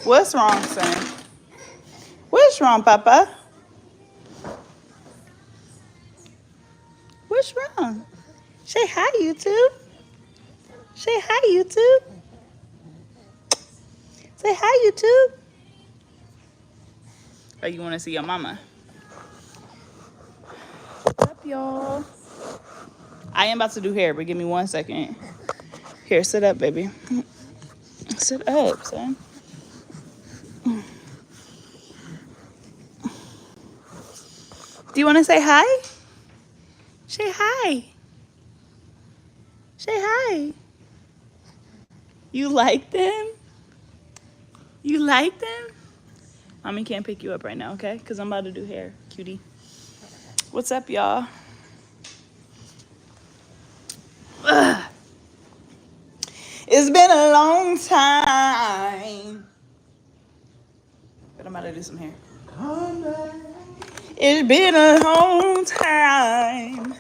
What's wrong, son? What's wrong, Papa? What's wrong? Say hi, YouTube. Say hi, YouTube. Say hi, YouTube. Oh, you want to see your mama? What's up, y'all? I am about to do hair, but give me 1 second. Here, sit up, baby. Sit up, son. Do you want to say hi? Say hi. Say hi. You like them? You like them? Mommy can't pick you up right now, okay? Because I'm about to do hair, cutie. What's up, y'all? It's been a long time. But I'm about to do some hair. It's been a long time.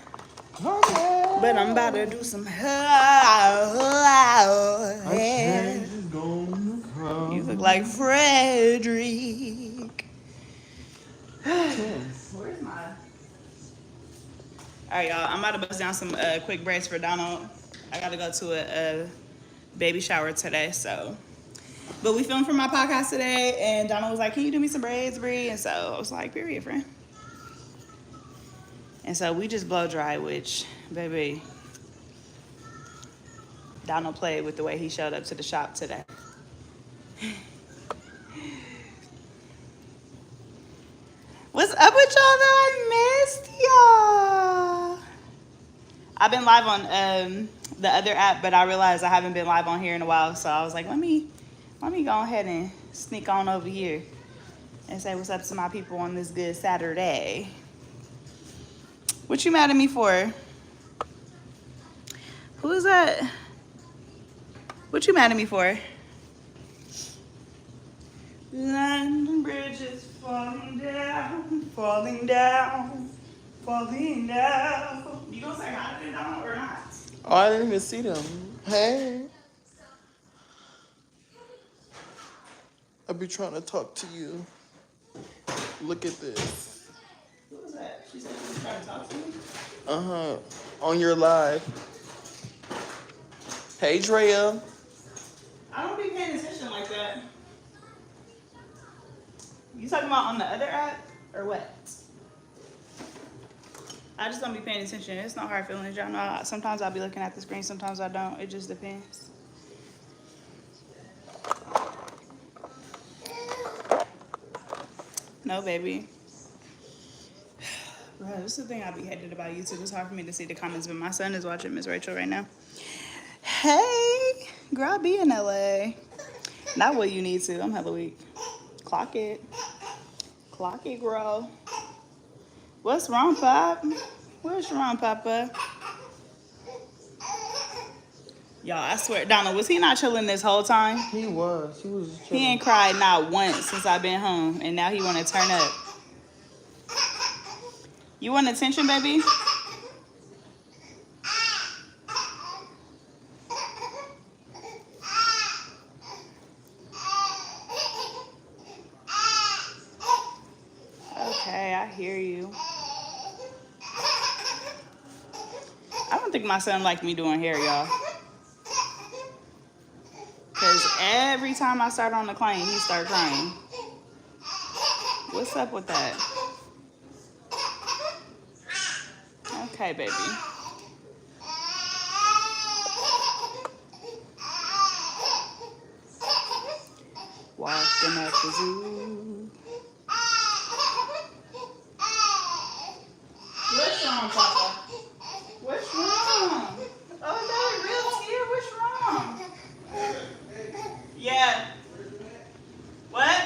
But I'm about to do some hair. You look like Frederick. Where's my... All right, y'all. I'm about to bust down some quick braids for Donald. I got to go to a baby shower today, so... But we filmed for my podcast today, and Donald was like, can you do me some braids, Bree? And so I was like, period, friend. And so we just blow dry, which, baby, Donald played with the way he showed up to the shop today. What's up with y'all that I missed y'all? I've been live on the other app, but I realized I haven't been live on here in a while, so I was like, let me go ahead and sneak on over here and say what's up to my people on this good Saturday. What you mad at me for? Who is that? What you mad at me for? London Bridge is falling down, falling down, falling down. You gonna say hi to them or not? Oh, I didn't even see them. Hey. I be trying to talk to you. Look at this. Who was that? She said she was trying to talk to me? Uh-huh. On your live. Hey, Drea. I don't be paying attention like that. You talking about on the other app or what? I just don't be paying attention. It's not hard feelings, y'all know. Sometimes I'll be looking at the screen, sometimes I don't. It just depends. No, baby. Bro, this is the thing I be hated about YouTube. It's hard for me to see the comments, but my son is watching Miss Rachel right now. Hey, girl, I be in LA. Not what you need to. I'm hella weak. Clock it. Clock it, girl. What's wrong, Pop? What's wrong, Papa? Y'all, I swear, Donald, was he not chilling this whole time? He was chilling. He ain't cried not once since I've been home, and now he want to turn up. You want attention, baby? Okay, I hear you. I don't think my son liked me doing hair, y'all. Because every time I start on the claim, he start crying. What's up with that? Okay, baby. Walking at the zoo. What's wrong, Papa? What's wrong? Oh, that real tear? What's wrong? Yeah. What?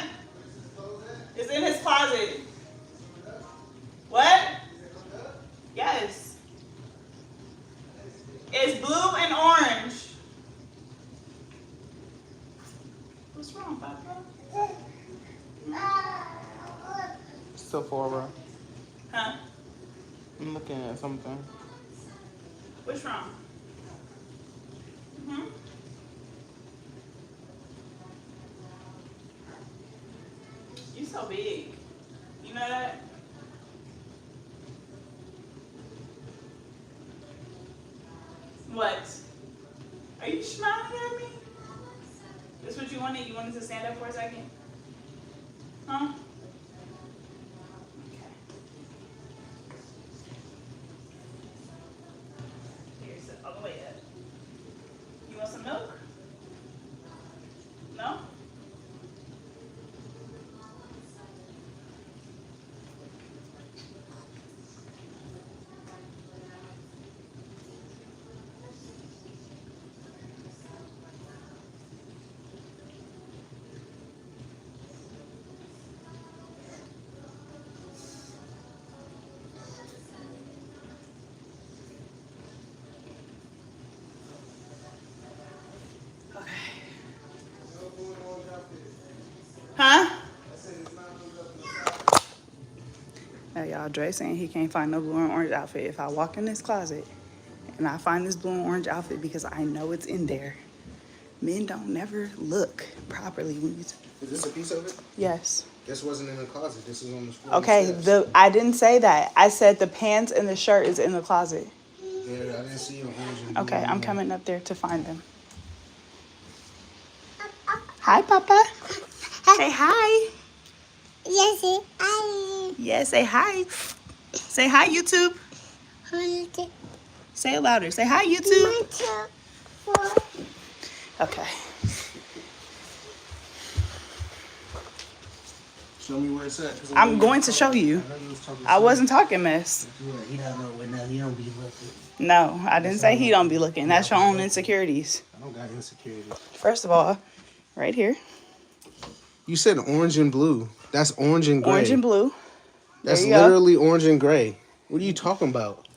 It's in his closet. What? Yes. It's blue and orange. What's wrong, Papa? Sephora. Huh? I'm looking at something. What's wrong? so big. You know that? What? Are you smiling at me? That's what you wanted? You wanted to stand up for a second? Huh? Okay. Here, sit all the way up. You want some milk? No? Huh? Now y'all, Dre saying he can't find no blue and orange outfit. If I walk in this closet and I find this blue and orange outfit because I know it's in there, men don't never look properly when you... Is this a piece of it? Yes. This wasn't in the closet. This is on the floor. Okay, I didn't say that. I said the pants and the shirt is in the closet. Yeah, I didn't see your orange and Okay, blue I'm on coming up there to find them. Hi, Papa. Say hi. Yes, I. Yes, say hi. Say hi, YouTube. Say it louder. Say hi, YouTube. Okay. Show me where it's at. I'm going to show you. I wasn't talking mess. He don't know what now. He don't be looking. No, I didn't say he don't be looking. That's your own insecurities. I don't got insecurity. First of all, right here. You said orange and blue. That's orange and gray. Orange and blue. That's There you go. literally orange and gray. What are you talking about?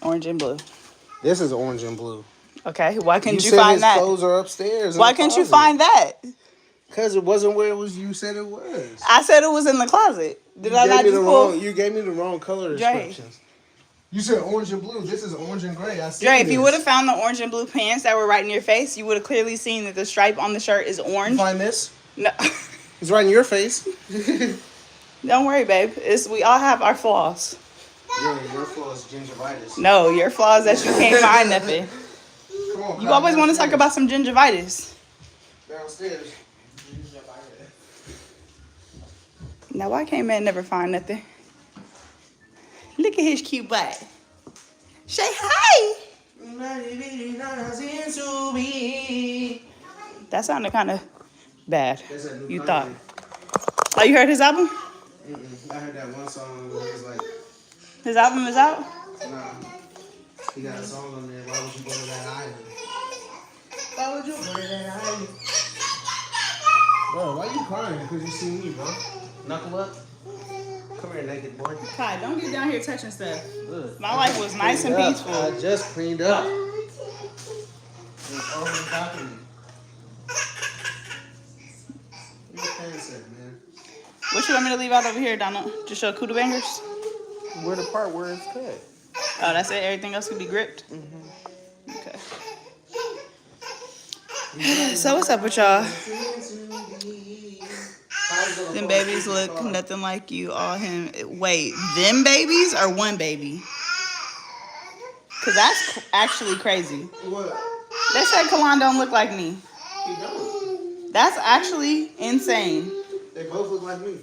Orange and blue. This is orange and blue. Okay, why couldn't you said find his that? clothes are upstairs. Why couldn't you find that? Because it wasn't where it was. You said it was. I said it was in the closet. Did You I gave not me just the pull? wrong. You gave me the wrong color Dre. descriptions. You said orange and blue. This is orange and gray. I see. Dre, if you would have found the orange and blue pants that were right in your face, you would have clearly seen that the stripe on the shirt is orange. Find this. No, It's right in your face. don't worry, babe. We all have our flaws. Yeah, your flaw is gingivitis. No, your flaws that you can't find nothing. Come on, You always want to talk about some gingivitis. downstairs. Now, why can't man never find nothing? Look at his cute butt. Say hi. That sounded kind of bad. You thought. Oh, you heard his album? I heard that one song where he's like, His album is out? nah, he got a song on there. Why would you go to that island? Why would you go to that island? Bro, why you crying? Because you see me, bro. Knuckle up. Come here, naked boy. Kai, don't get down here touching stuff. Look, My life was nice and cleaned up. peaceful. I just cleaned up. It's over the balcony. Where your pants at, man? What you want me to leave out over here, Donald? Just show kuda bangers? Where the part where it's cut. Oh, that's it? Everything else can be gripped? Okay. So what's up with y'all? Them babies look nothing like you, all him. Wait, them babies or one baby? Because that's actually crazy. What? They said Kalon don't look like me. He don't. That's actually insane. They both look like me.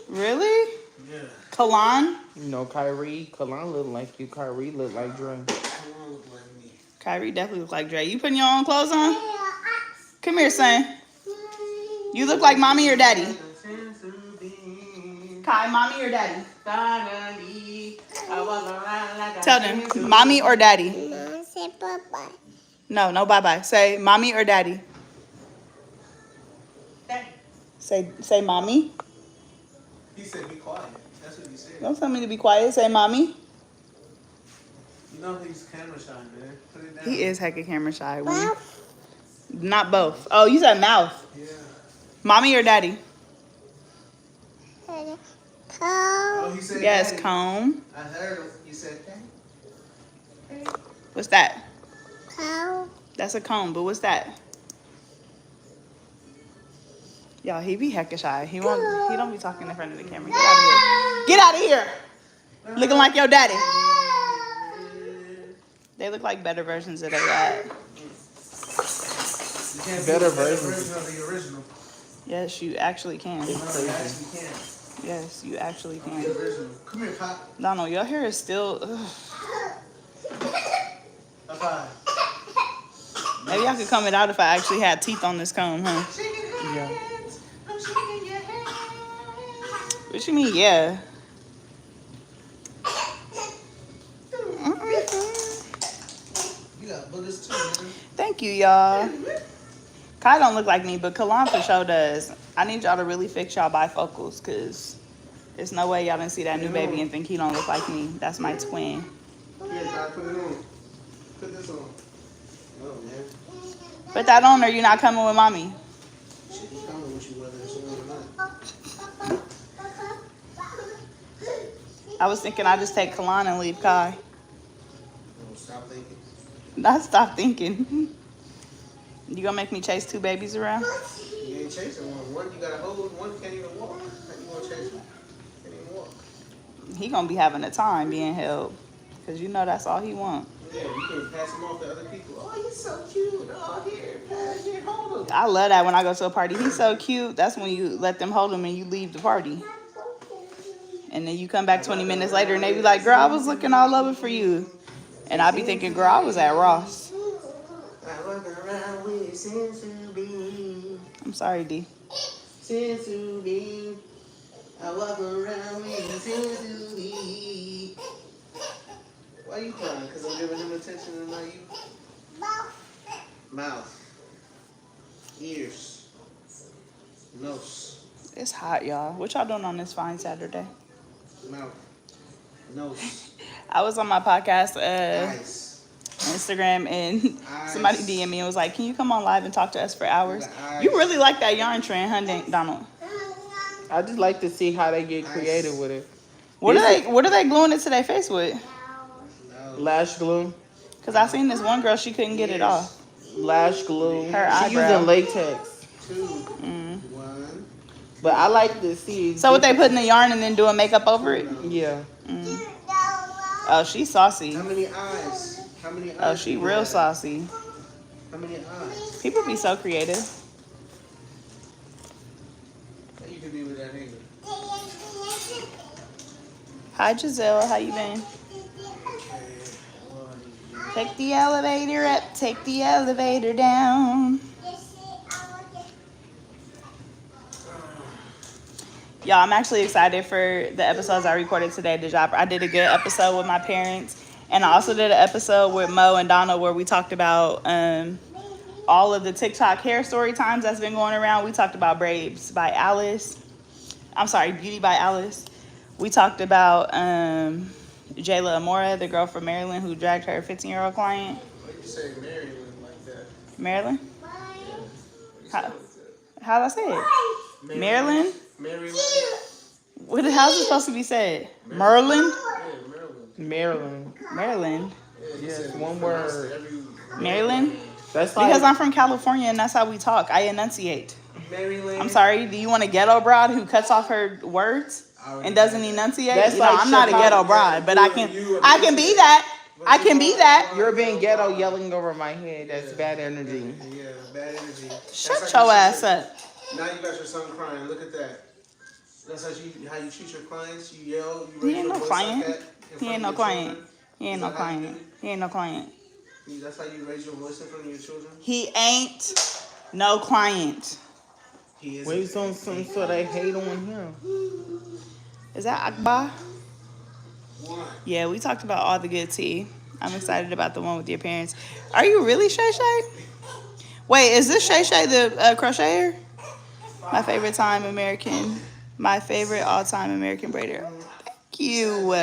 Really? Yeah. Kalon? You know, Kalon look like you. Kyrie look like Dre. Kalon look like me. Kyrie definitely look like Dre. You putting your own clothes on? Come here, son. You look like mommy or daddy? Kai, mommy or daddy? Tell them, mommy or daddy? Say bye-bye. No, no bye-bye. Say mommy or daddy? Say mommy. He said be quiet. That's what he said. Don't tell me to be quiet. Say mommy. You know he's camera shy, man. Put it down. He is hecka camera shy. Not both. Oh, you said mouth. Yeah. Mommy or daddy? Oh, he said Yes, daddy. comb. I heard him. He said daddy. What's that? Cow. That's a comb, but what's that? Y'all, he be hecka shy. He don't be talking in front of the camera. Get out of here. Get out of here. Looking like your daddy. They look like better versions of their dad. You can't Better be version. of the original. Yes, you actually can. No, you actually can't. Yes, you actually The can. original. Come here, Pop. Donald, your hair is still... Ugh. High five. Maybe I could comb it out if I actually had teeth on this comb, huh? Yeah. What you mean, yeah? You got boogers too, man. Thank you, y'all. Kai don't look like me, but Kalan for sure does. I need y'all to really fix y'all bifocals, because there's no way y'all didn't see that new baby and think he don't look like me. That's my twin. Here, Kai, put it on. Put this on. Oh, man. Put that on or you're not coming with mommy. Shit, he coming with you whether it's on or not. I was thinking I'd just take Kalan and leave Kai. Oh, stop thinking. Not stop thinking. You gonna make me chase two babies around? You ain't chasing one. One you gotta hold, one can't even walk. How you gonna chase him? Can't even walk. He gonna be having a time being held. Cause you know that's all he want. Yeah, you can pass him off to other people. Oh, he's so cute. Oh, here, pass here, hold him. I love that when I go to a party. He's so cute. That's when you let them hold him and you leave the party. And then you come back 20 minutes later and they be like, girl, I was looking all over for you. And I be thinking, girl, I was at Ross. I walk around with sensu. I'm sorry, D. Sensu. I walk around with sensu. Why you crying? Because I'm giving him attention and not you? Mouth. Ears. Nose. It's hot, y'all. What y'all doing on this fine Saturday? Mouth. Nose. I was on my podcast, Eyes. Instagram, and Eyes. somebody DM'd me and was like, can you come on live and talk to us for hours? Eyes. You really like that yarn trend, huh, Donald? I just like to see how they get creative with it. What are they gluing it to their face with? No. Lash glue. Because I seen this one girl, she couldn't get it off. Lash glue. Her She eyebrow. using latex. 2, 1. But I like to see. So what, they put in the yarn and then doing makeup over it? Yeah. Oh, she's saucy. How many eyes? How many eyes? Oh, she do you real have? saucy. How many eyes? People be so creative. You could be with that nigga. Hi, Giselle. How you been? Take the elevator up. Take the elevator down. Y'all, I'm actually excited for the episodes I recorded today. I did a good episode with my parents. And I also did an episode with Mo and Donna where we talked about all of the TikTok hair story times that's been going around. We talked about Braids by Alice. I'm sorry, Beauty by Alice. We talked about Jayla Amora, the girl from Maryland who dragged her 15-year-old client. Why you say Maryland like that? Maryland? How did I say it? Maryland? Maryland? How's it supposed to be said? Merlin? Yeah, Maryland. Maryland. Maryland. Yeah, you Yes, said one pronounced word. every- Maryland? That's like. Because I'm from California and that's how we talk. I enunciate. Maryland. I'm sorry, do you want a ghetto broad who cuts off her words and doesn't enunciate? That's You know, like I'm not a Chicago. ghetto broad, but I can be that. I can be that. You're being ghetto yelling over my head. That's bad energy. Yeah, bad energy. Shut That's your how you ass treat up. Now you got your son crying. Look at that. That's how you treat your clients. You yell. You He raise ain't your no voice client. like that in He front ain't of no your client. children. He ain't no Is that how you client. do He ain't no client. it? That's how you raise your voice in front of your children. He ain't no client. He is. Wait, some so they hate on him. Is that Akbar? One. Yeah, we talked about all the good tea. I'm excited about the one with your parents. Are you really Shay Shay? Wait, is this Shay Shay the crocheter? My favorite all-time American braider. Thank you.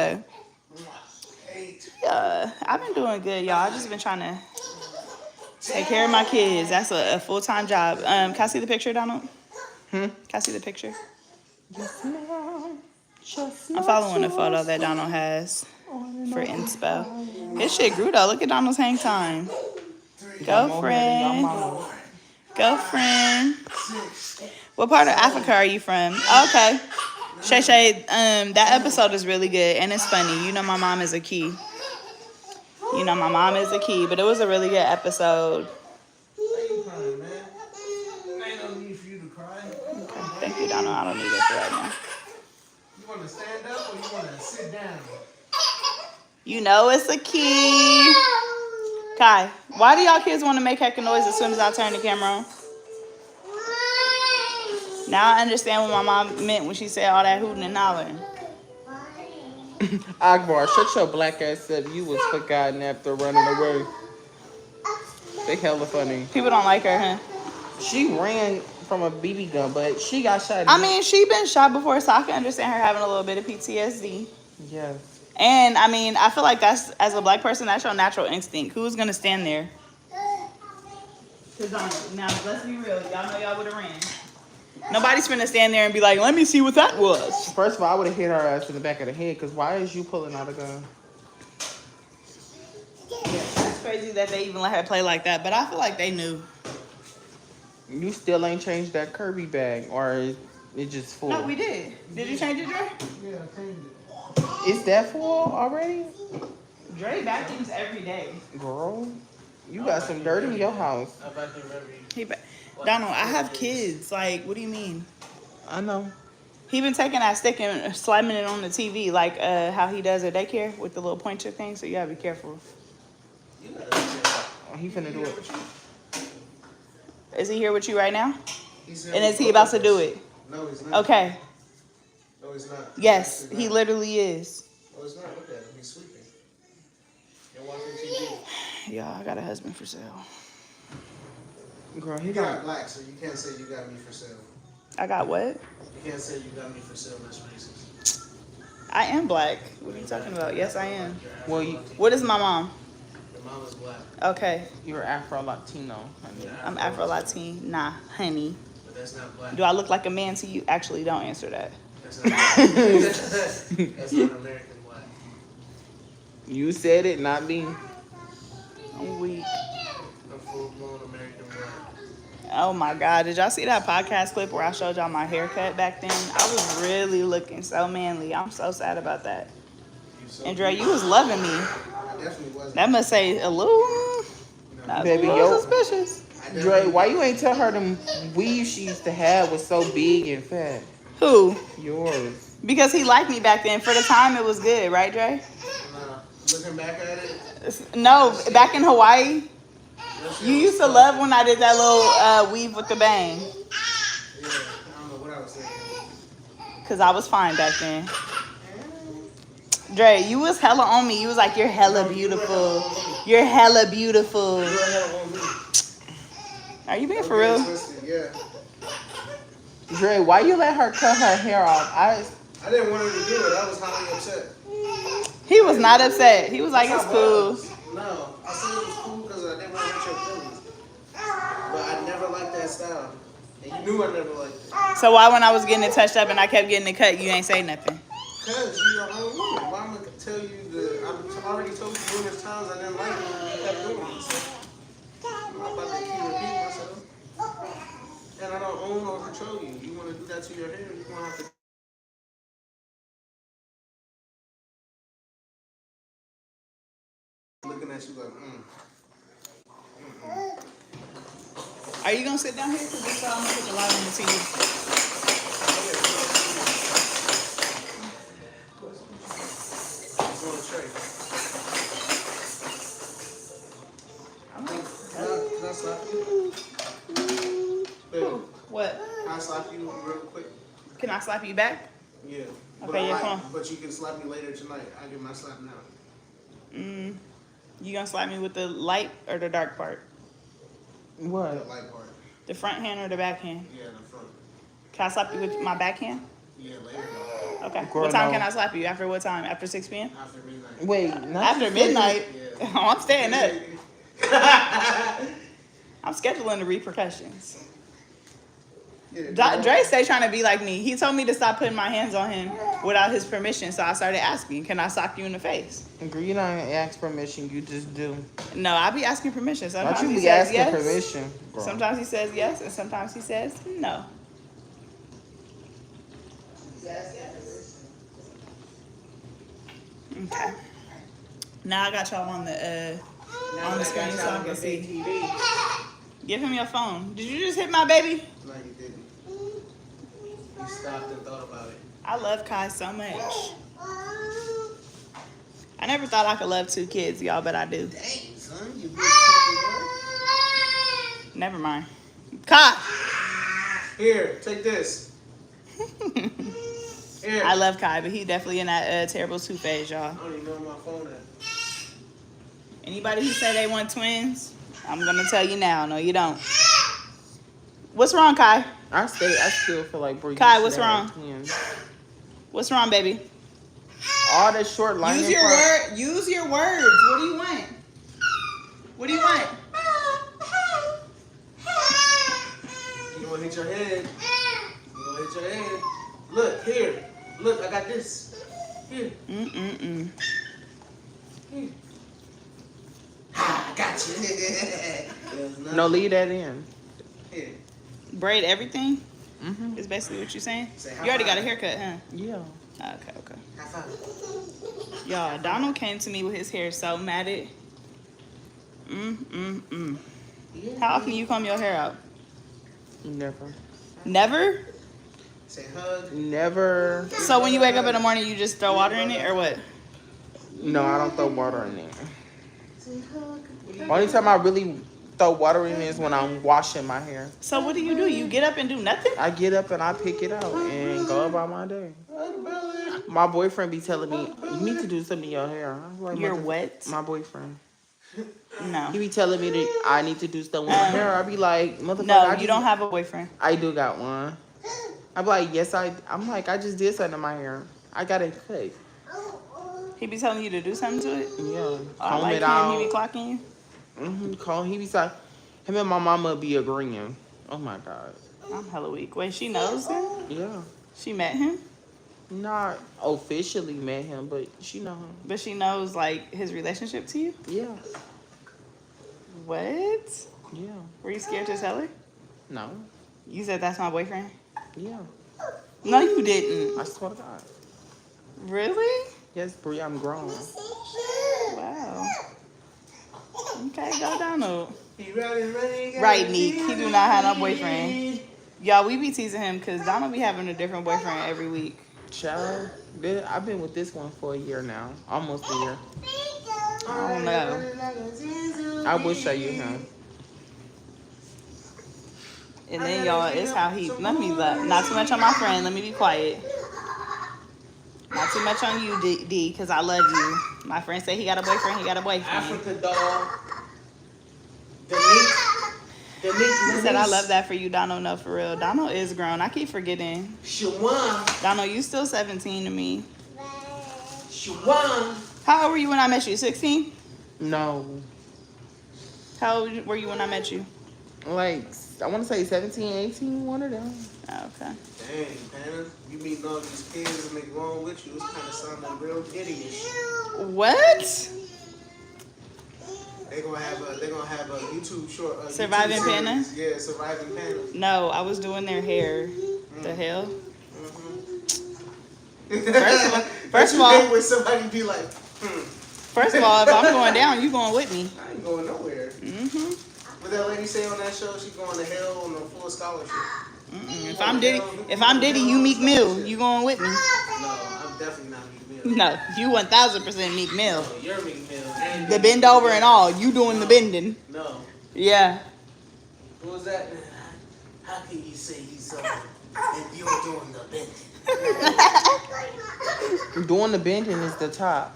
I've been doing good, y'all. I've just been trying to take care of my kids. That's a full-time job. Can I see the picture, Donald? Can I see the picture? I'm following the photo that Donald has for inspo. His shit grew though. Look at Donald's hang time. Girlfriend. Girlfriend. What part of Africa are you from? Okay. Shay Shay, that episode is really good and it's funny. You know my mom is a key. You know my mom is a key, but it was a really good episode. Why you crying, man? Ain't no need for you to cry. Okay. Thank you, Donna. I don't need it for right now. You want to stand up or you want to sit down? You know it's a key. Kai, why do y'all kids want to make hecka noise as soon as I turn the camera on? Now I understand what my mom meant when she said all that hooting and hollering. Akbar, shut your black ass up. You was forgotten after running away. They hella funny. People don't like her, huh? She ran from a BB gun, but she got shot. I mean, she been shot before, so I can understand her having a little bit of PTSD. Yes. And, I mean, I feel like that's, as a black person, that's your natural instinct. Who's going to stand there? Now, let's be real. Y'all know y'all would have ran. Nobody's finna stand there and be like, let me see what that was. First of all, I would have hit her ass in the back of the head, because why is you pulling out a gun? Yeah, that's crazy that they even let her play like that, but I feel like they knew. You still ain't changed that Kirby bag, or it just full? No, we did. Did you change it, Dre? Yeah, I changed it. Is that full already? Dre vacuums every day. Girl, you got some dirt in your house. I vacuum every... Donald, I have kids. Like, what do you mean? I know. He been taking that stick and slamming it on the TV, like how he does at daycare with the little pointer thing. So you gotta be careful. He finna do it. Is he here with you right now? He's And is he about to do it? No, he's not. Okay. No, he's not. Yes, He's he not. literally is. No, he's not. Look at him. He's sleeping. You're watching TV. Yeah, I got a husband for sale. Girl, You got black, so you can't say you got me for sale. I got what? You can't say you got me for sale. That's racist. I am black. What are you talking about? Yes, I am. Well, What is my mom? Your mom is black, Okay, you're Afro-Latino, honey. I'm Afro-Latina, honey. but that's not black. Do I look like a man to you? Actually, don't answer that. That's not, that's not American black. You said it, not me. I'm weak. I'm full-blown American black. Oh my God, did y'all see that podcast clip where I showed y'all my haircut back then? I was really looking so manly. I'm so sad about that. And Dre, you was loving me. I definitely wasn't. That must say a little, that was Baby, a little yo. suspicious. Dre, why you ain't tell her them weaves she used to have was so big and fat? Who? Yours. Because he liked me back then. For the time, it was good, right, Dre? Looking back at it, No, back in Hawaii, you used to love when I did that little weave with the bang. yeah, I don't know what I was thinking. Because I was fine back then. Dre, you was hella on me. You was like, you're hella beautiful. You're hella beautiful. You were hella on me. Are you being for real? Twisted, yeah. Dre, why you let her cut her hair off? I didn't want her to do it. I was highly upset. He was not upset. He was like, it's cool. No, I said it was cool because I didn't want to hurt your feelings. But I never liked that style. And you knew I never liked it. So why when I was getting it touched up and I kept getting it cut, you ain't say nothing? Because you're your own woman. Why am I going to tell you that? I've already told you numerous times I didn't like it when you kept doing it. So I'm not about to keep repeating myself. And I don't own or control you. You want to do that to your hair, you're going to have to. Looking at you like, Are you going to sit down here? Because this I'm going to put the light on the TV. It's on the tray. Can I slap you? Baby, What? can I slap you real quick? Can I slap you back? Yeah. Okay, yeah, come on. But you can slap me later tonight. I get my slap now. You going to slap me with the light or the dark part? The What? light part. The front hand or the back hand? Yeah, the front. Can I slap you with my back hand? Yeah, later. Okay. Girl, What time no. can I slap you? After what time? After 6 p.m.? After midnight. Wait, not After midnight? Yeah. Oh, I'm staying up. I'm scheduling the repercussions. Yeah, Dre stay trying to be like me. He told me to stop putting my hands on him without his permission, so I started asking, can I sock you in the face? Girl, you don't ask permission, you just do. No, I be asking permission. Sometimes Why you he be says asking yes. permission? Girl. Sometimes he says yes, and sometimes he says no. Okay. Now I got y'all on the screen so I can see. Give him your phone. Did you just hit my baby? No, you didn't. You stopped and thought about it. I love Kai so much. I never thought I could love 2 kids, y'all, but I do. Dang, son, you big fucking Never mind. Kai! boy. Here, take this. Here. I love Kai, but he definitely in that terrible 2 phase, y'all. I don't even know where my phone at. Anybody who say they want twins, I'm gonna tell you now. No, you don't. What's wrong, Kai? I still feel like bro. Kai, what's wrong? What's wrong, baby? All that short line. Use your word. Use your words. What do you want? What do you want? You gonna hit your head. You gonna hit your head. Look, here. Look, I got this. Here. Mm-mm-mm. Here. Ha, I got you. No, leave that in. Here. Braid everything Mm-hmm. is basically what you're saying. Say You high already got a five. haircut, huh? Yeah. Okay. High five. Y'all, Donald came to me with his hair so matted. How often you comb your hair out? Never. Never? Say hug. Never. So when you wake up in the morning, you just throw water in it, or what? No, I don't throw water in there. Say hug. Only time I really throw water in is when I'm washing my hair. So what do? You get up and do nothing? I get up and I pick it out and go about my day. My boyfriend be telling me, you need to do something in your hair. I'm like, You're what? My boyfriend. No. He be telling me that I need to do stuff with my hair. I be like, motherfucker. No, I you don't have a boyfriend. I do got one. I be like, yes, I'm like, I just did something to my hair. I got it cut. He be telling you to do something to it? Yeah. Oh, Comb like it him, out. he be clocking you? He be like, him and my mama be agreeing. Oh my God. I'm hella weak. Wait, she knows him? Yeah. She met him? Not officially met him, but she know him. But she knows, like, his relationship to you? Yeah. What? Yeah. Were you scared to tell her? No. You said that's my boyfriend? Yeah. No, you didn't. I swear to God. Really? Yes, Bree, I'm grown. Wow. Okay, go Donald. He ready, Right, Neek. He do not have no boyfriend. Y'all, we be teasing him because Donald be having a different boyfriend every week. Child, I've been with this one for a year now. Almost a year. I don't know. I will show you him. And then, y'all, it's how he... Let me look. Not too much on my friend. Let me be quiet. Not too much on you, D, because I love you. My friend said he got a boyfriend. He got a boyfriend. Africa doll. The He said, I love that for you, Donald. No, for real. Donald is grown. I keep forgetting. Shawan. Donald, you still 17 to me. Shawan. How old were you when I met you? 16? No. How old were you when I met you? Like, I want to say 17, 18, one of them. Oh, okay. Dang, Hannah. You meeting all these kids and they growing with you. It's kind of sounding real idiot. What? They're gonna have a YouTube short. Surviving YouTube Panda? series. Yeah, Surviving Panda. No, I was doing their hair. The hell? First of all, when somebody be like, first of all, if I'm going down, you going with me. I ain't going nowhere. Mm-hmm. What that lady say on that show? She going to hell on a full scholarship. If I'm Diddy, you Meek Mill. You going with me? No, I'm definitely not Meek Mill. No, you 1000% Meek Mill. No, you're Meek Mill. And The bend over and all. You doing the bending. No. Yeah. Who was that? How can you say he's something if you're doing the bending? Doing the bending is the top.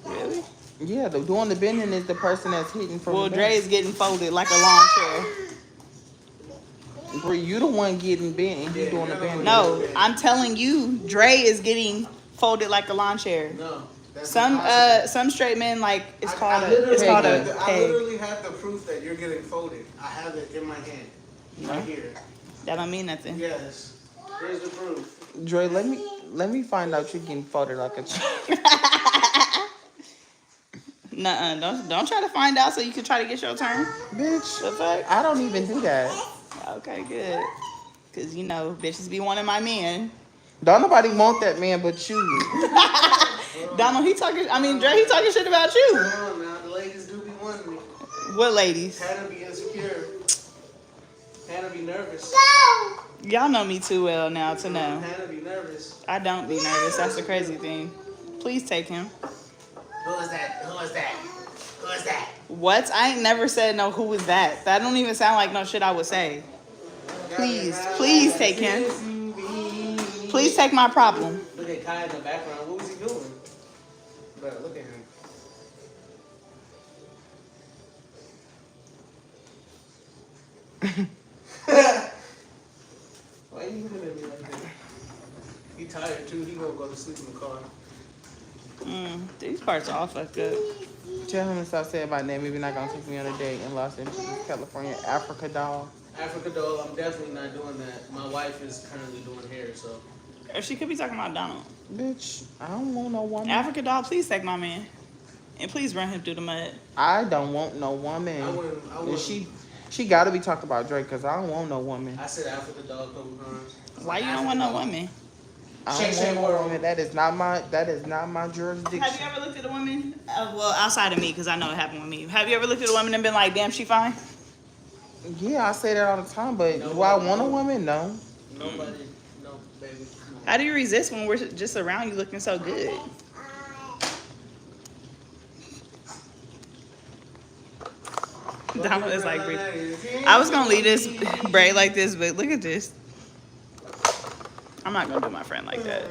Really? Yeah, doing the bending is the person that's hitting from Well, the back. Dre is getting folded like a lawn chair. Bree, you the one getting bent and you doing the bending. No, I'm telling you, Dre is getting folded like a lawn chair. No. That's Some impossible. some straight men like it's I called a literally it's called have a the- I peg. literally have the proof that you're getting folded. I have it in my hand. Right here. That don't mean nothing. Yes. Here's the proof. Dre, let me find out you're getting folded like a chicken. Nuh-uh. Don't try to find out so you can try to get your turn. Bitch, The fuck? I don't even do that. Okay, good. Cause you know, bitches be wanting my man. Don't nobody want that man but you. Donald, Dre, he talking shit about you. Hold on now. The ladies do be wanting me. What ladies? Hannah be insecure. Hannah be nervous. Y'all know me too well now to know. Hannah be nervous. I don't be nervous. That's the crazy thing. Please take him. Who is that? Who is that? Who is that? What? I ain't never said no. Who was that? That don't even sound like no shit I would say. Please take him. Please take my problem. Look at Kai in the background. What was he doing? Bro, look at him. Why are you looking at me like that? He tired too. He gonna go to sleep in the car. These parts are all fucked up. Tell him to stop saying my name if you're not gonna take me on a date in Los Angeles, California. Africa doll. Africa doll, I'm definitely not doing that. My wife is currently doing hair, so. Or she could be talking about Donald. Bitch, I don't want no woman. Africa doll, please take my man. And please run him through the mud. I don't want no woman. I wouldn't. And she gotta be talking about Drake because I don't want no woman. I said Africa doll a couple times. Why you don't want no woman? I don't want no woman. That is not my jurisdiction. Have you ever looked at a woman? Well, outside of me, because I know it happened with me. Have you ever looked at a woman and been like, damn, she fine? Yeah, I say that all the time, but do I want a woman? No. Nobody, no, baby. How do you resist when we're just around you looking so good? Donald is like, I was gonna leave this braid like this, but look at this. I'm not gonna do my friend like that.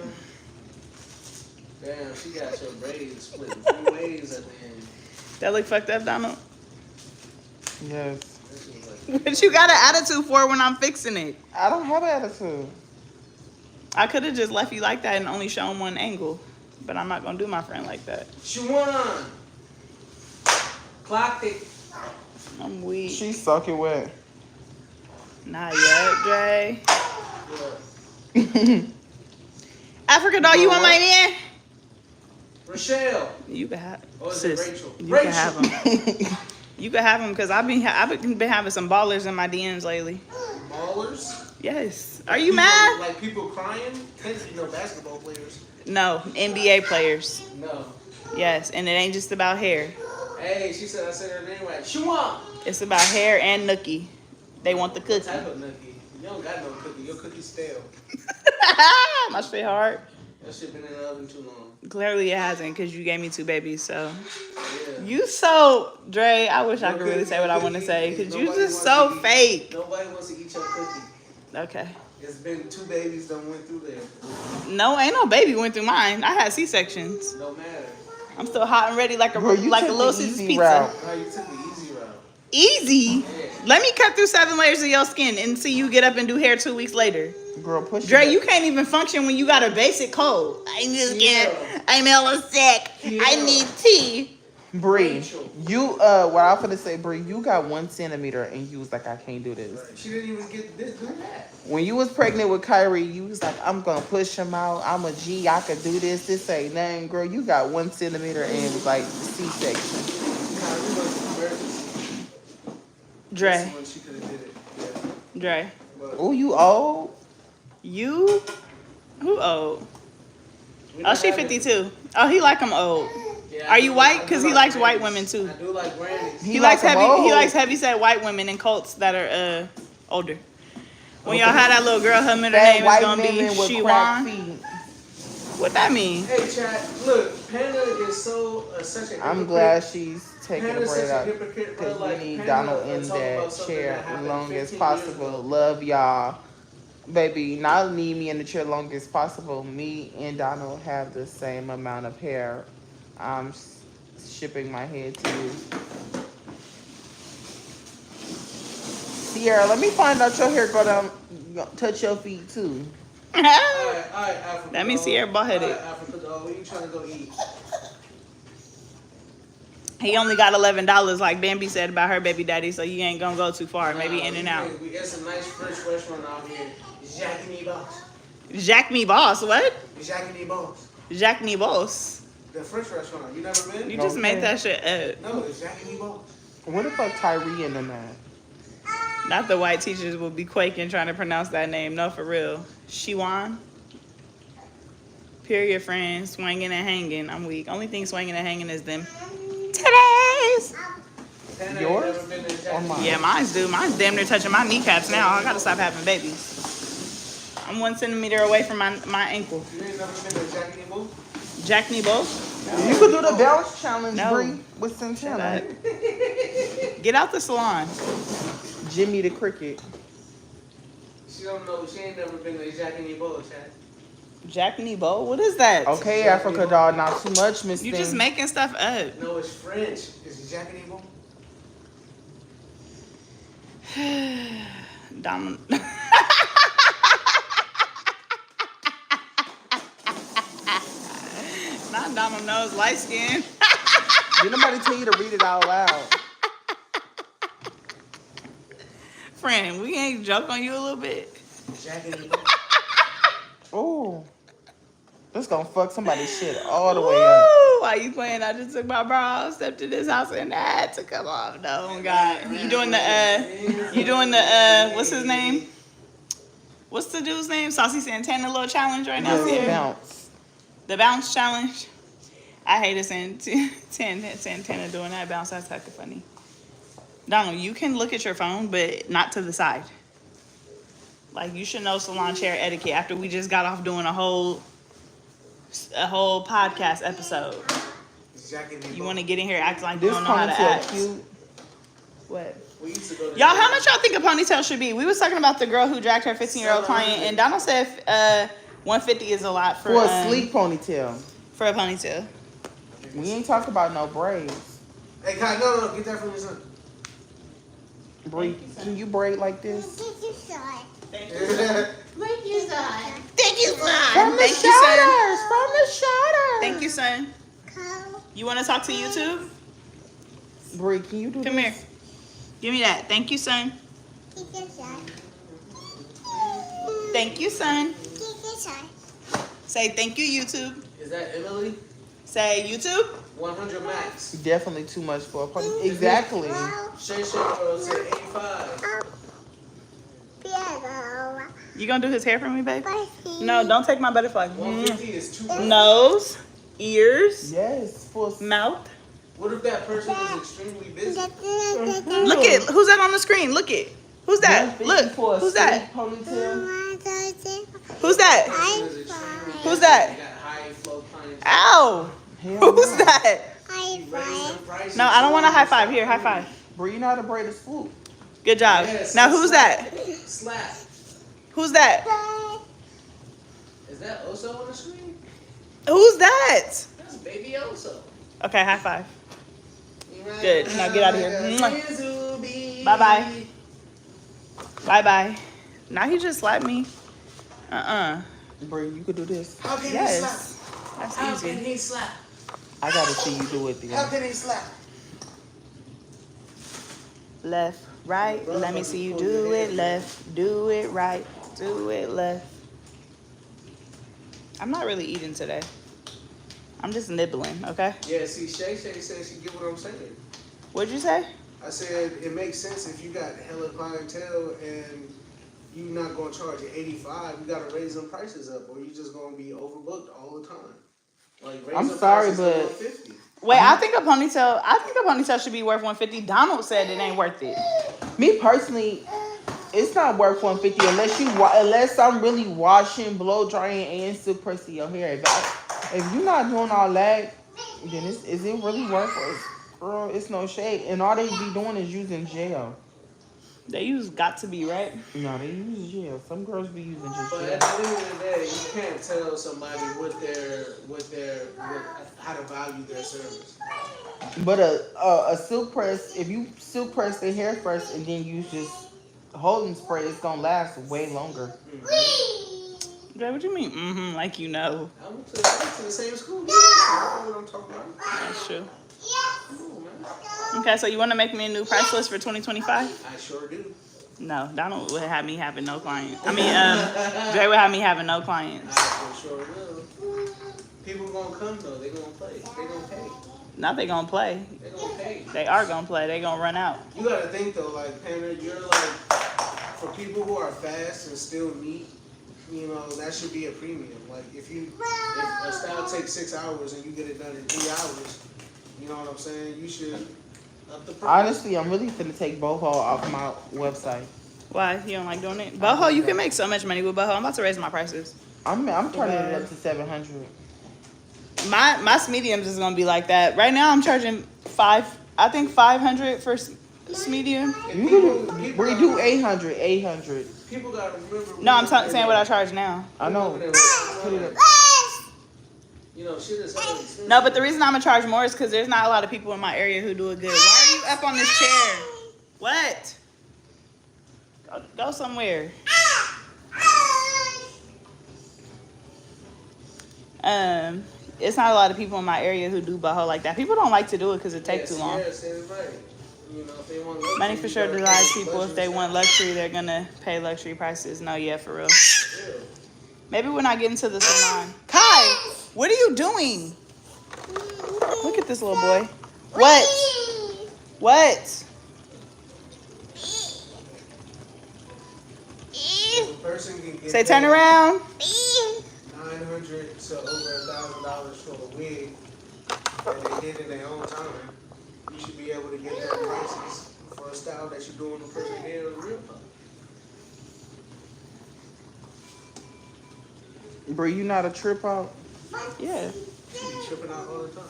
Damn, she got your braids split in 3 ways at the end. That look fucked up, Donald. Yes. But you got an attitude for it when I'm fixing it. I don't have an attitude. I could have just left you like that and only shown one angle, but I'm not gonna do my friend like that. She won. Clocked it. I'm weak. She suck it wet. Not yet, Dre. What? Africa doll, you want my man? Rochelle. You can have. Or is it Sis, Rachel? you can have him. You can have him because I've been having some ballers in my DMs lately. Ballers? Yes. Are you People, mad? Like people crying? No basketball players. No, NBA players. No. Yes, and it ain't just about hair. Hey, she said I said her name right. She won. It's about hair and nookie. They want the cookie. What type of nookie? You don't got no cookie. Your cookie's stale. My shit hard. That shit been in the oven too long. Clearly it hasn't because you gave me 2 babies, so. Yeah. You so, Dre, I wish I could really say what I want to say because you just so fake. Nobody wants to eat your cookie. Okay. It's been 2 babies that went through there. No, ain't no baby went through mine. I had C-sections. No matter. I'm still hot and ready like a Bro, you like a took Little the Caesars easy pizza. route. How you took the easy route? Easy. Yeah. Let me cut through 7 layers of your skin and see you get up and do hair 2 weeks later. Girl, push Dre, it you back. can't even function when you got a basic cold. I just Yeah. I'm hella sick. Yeah. I need tea. Bree, Rachel. you what I was gonna say, Bree, you got 1 centimeter and you was like, I can't do this. She didn't even get this, do that. When you was pregnant with Kyrie, you was like, I'm gonna push him out. I'm a G. I could do this. This ain't nothing, girl. You got 1 centimeter and it was like C-section. Nah, we went to emergency. Dre, That's when she could have did it. Yeah. Dre, But Oh, you old? you? Who old? we Oh, not she having- 52. Oh, he like him old. Yeah, Are I you do- white? I do Because he like likes white grannies. women too. I do like grannies. He likes like 'em heavy. He old. likes heavy set white women and colts that are older. When y'all had that little girl, her middle Fat name is white gonna be women with cracked Shiwan. feet. What that mean? Hey, Chad, look, Panda is so such a I'm hypocrite. glad she's taking the Panda's braid such a out hypocrite, bro. because we Like, need Panda Donald in talk about that something chair that happened long as 15 years possible. ago. Love y'all. Baby, not need me in the chair long as possible. Me and Donald have the same amount of hair. I'm shipping my head to you. Sierra, let me find out your hair go down, touch your feet too. All right, Africa. That means dog. Sierra bald-headed. All right, Africa, dog. Where you trying to go eat? He only got $11, like Bambi said about her baby daddy, so you ain't gonna go too far. Maybe in and out. We got some nice French restaurant out here. Jacques and Boss. Jacques Me Boss, what? Jacques and Boss. Jacques Me Boss. The French restaurant. You never been? You just made that shit up. No, it's Jacques and Boss. What the fuck Tyree in the man? Not the white teachers will be quaking trying to pronounce that name. No, for real. Shiwan. Period, friends. Swinging and hanging. I'm weak. Only thing swinging and hanging is them today's. Yours? Or mine? Yeah, mine's do. Mine's damn near touching my kneecaps now. I gotta stop having babies. I'm 1 centimeter away from my ankle. You ain't never been to Jacques and Boss? Jack Nebo? You could do the bounce challenge, No. Bree, with Santana. Get out the salon. Jimmy the Cricket. She don't know. She ain't never been to Jacques and Boss, Chad. Jack Nebo? What is that? Okay, Africa doll, not too much, Miss You Thing. just making stuff up. No, it's French. It's Jacques and Boss. Dom. Not Dom knows light skin. Did nobody tell you to read it out loud? Friend, we ain't joke on you a little bit. Jacques and Boss. Oh, this gonna fuck somebody's shit all the way up. Woo! Why you playing? I just took my bra, stepped to this house, and I had to come off. No, God. You doing the what's his name? What's the dude's name? Saucy Santana little challenge right now? Yes, bounce. The bounce challenge. I hated Santana doing that bounce. That's hecka funny. Donald, you can look at your phone, but not to the side. Like, you should know salon chair etiquette after we just got off doing a whole podcast episode. You want to get in here acting like you This don't know how to ponytail act. cute. What? We used to go to Y'all, how much y'all think a ponytail should be? We was talking about the girl who dragged her 15-year-old client, and Donald said $150 is a lot for For a sleek ponytail. for a ponytail. We ain't talking about no braids. Hey, Kai, no, get that from your son. Bree, can you braid like this? Thank you, son. Thank you, Thank you, son. Thank you, son. From the Thank you, son. shoulders, from the shoulders. Thank you, son. Come. You want to talk to YouTube? Bree, can you do Come this? here. Give me that. Thank you, son. Thank you, son. Thank you, son. Thank you, son. Say thank you, YouTube. Is that Emily? Say YouTube. 100 max. Definitely too much for a ponytail. Exactly. Shay Girl said 85. Piano. You gonna do his hair for me, babe? Butterfly. No, don't take my butterfly. 150 is too much. Nose, ears, Yes, for mouth. What if that person is extremely busy? Look at who's that on the screen. Look it. Who's that? Look. For a Who's that? sleek ponytail. Who's that? Person is extremely busy. Who's that? They got high flow clients. Ow. Hell Who's no. that? He raised them prices. No, I don't want a high five. Here, high five. Bree, you know how to braid a swoop. Good job. Yes, Now who's that? Slap. Who's that? Is that Oso on the screen? Who's that? That's Baby Oso. Okay, high five. Good. Now get out of here. Bye bye. Bye bye. Now he just slapped me. Bree, you could do this. How can he Yes. slap? That's How can easy. he slap? I gotta see you do it How then. can he slap? Left, right. Let me see you do it. Left, do it right. Do it left. I'm not really eating today. I'm just nibbling, okay? Yeah, see, Shay said she get what I'm saying. What'd you say? I said it makes sense if you got hella clientele and you not gonna charge you 85, you gotta raise them prices up, or you just gonna be overbooked all the time. Like raise I'm them sorry, prices to but- 150. Wait, I think a ponytail should be worth $150. Donald said it ain't worth it. Me personally, it's not worth $150 unless I'm really washing, blow drying, and silk pressing your hair. If you're not doing all that, then is it really worth it? Girl, it's no shade. And all they be doing is using gel. They use got to be, right? No, they use gel. Some girls be using just But gel. at the end of the day, you can't tell somebody how to value their service. But a silk press, if you silk press the hair first and then use just holding spray, it's gonna last way longer. Jay, what you mean? Mm-hmm, like you know. I went to the same school. You know what I'm talking about. That's true. Come on, man. Okay, so you want to make me a new price list for 2025? I sure do. No, Donald would have me having no clients. I mean, Dre would have me having no clients. I for sure will. People gonna come though. They gonna play. They gonna pay. Not they gonna play. They gonna pay. They are gonna play. They gonna run out. You gotta think though, like Panda, you're like, for people who are fast and still neat, you know, that should be a premium. Like if a style takes 6 hours and you get it done in 3 hours, you know what I'm saying? You should up the price. Honestly, I'm really finna take boho off my website. Why? You don't like doing it? Boho, you can make so much money with boho. I'm about to raise my prices. I'm turning it up to 700. My mediums is gonna be like that. Right now, I'm charging I think 500 for medium. We do 800. 800. People gotta remember. No, I'm saying what I charge now. I know. Put it up. You know, shit is hella expensive. No, but the reason I'm gonna charge more is because there's not a lot of people in my area who do it good. Why are you up on this chair? What? Go somewhere. It's not a lot of people in my area who do boho like that. People don't like to do it because it takes too long. Yes, right. You know, if they want luxury, Money for sure decides people. If they want luxury, they're gonna pay luxury prices. No, yeah, for real. Yeah. Maybe we're not getting to the salon. Kai, what are you doing? Look at this little boy. What? What? The person can get Say turn around. $900 to over $1,000 for a wig that they did in their own time. You should be able to get that prices for a style that you're doing the person hair in real time. Bro, you not a trip out? Yeah. You be tripping out all the time.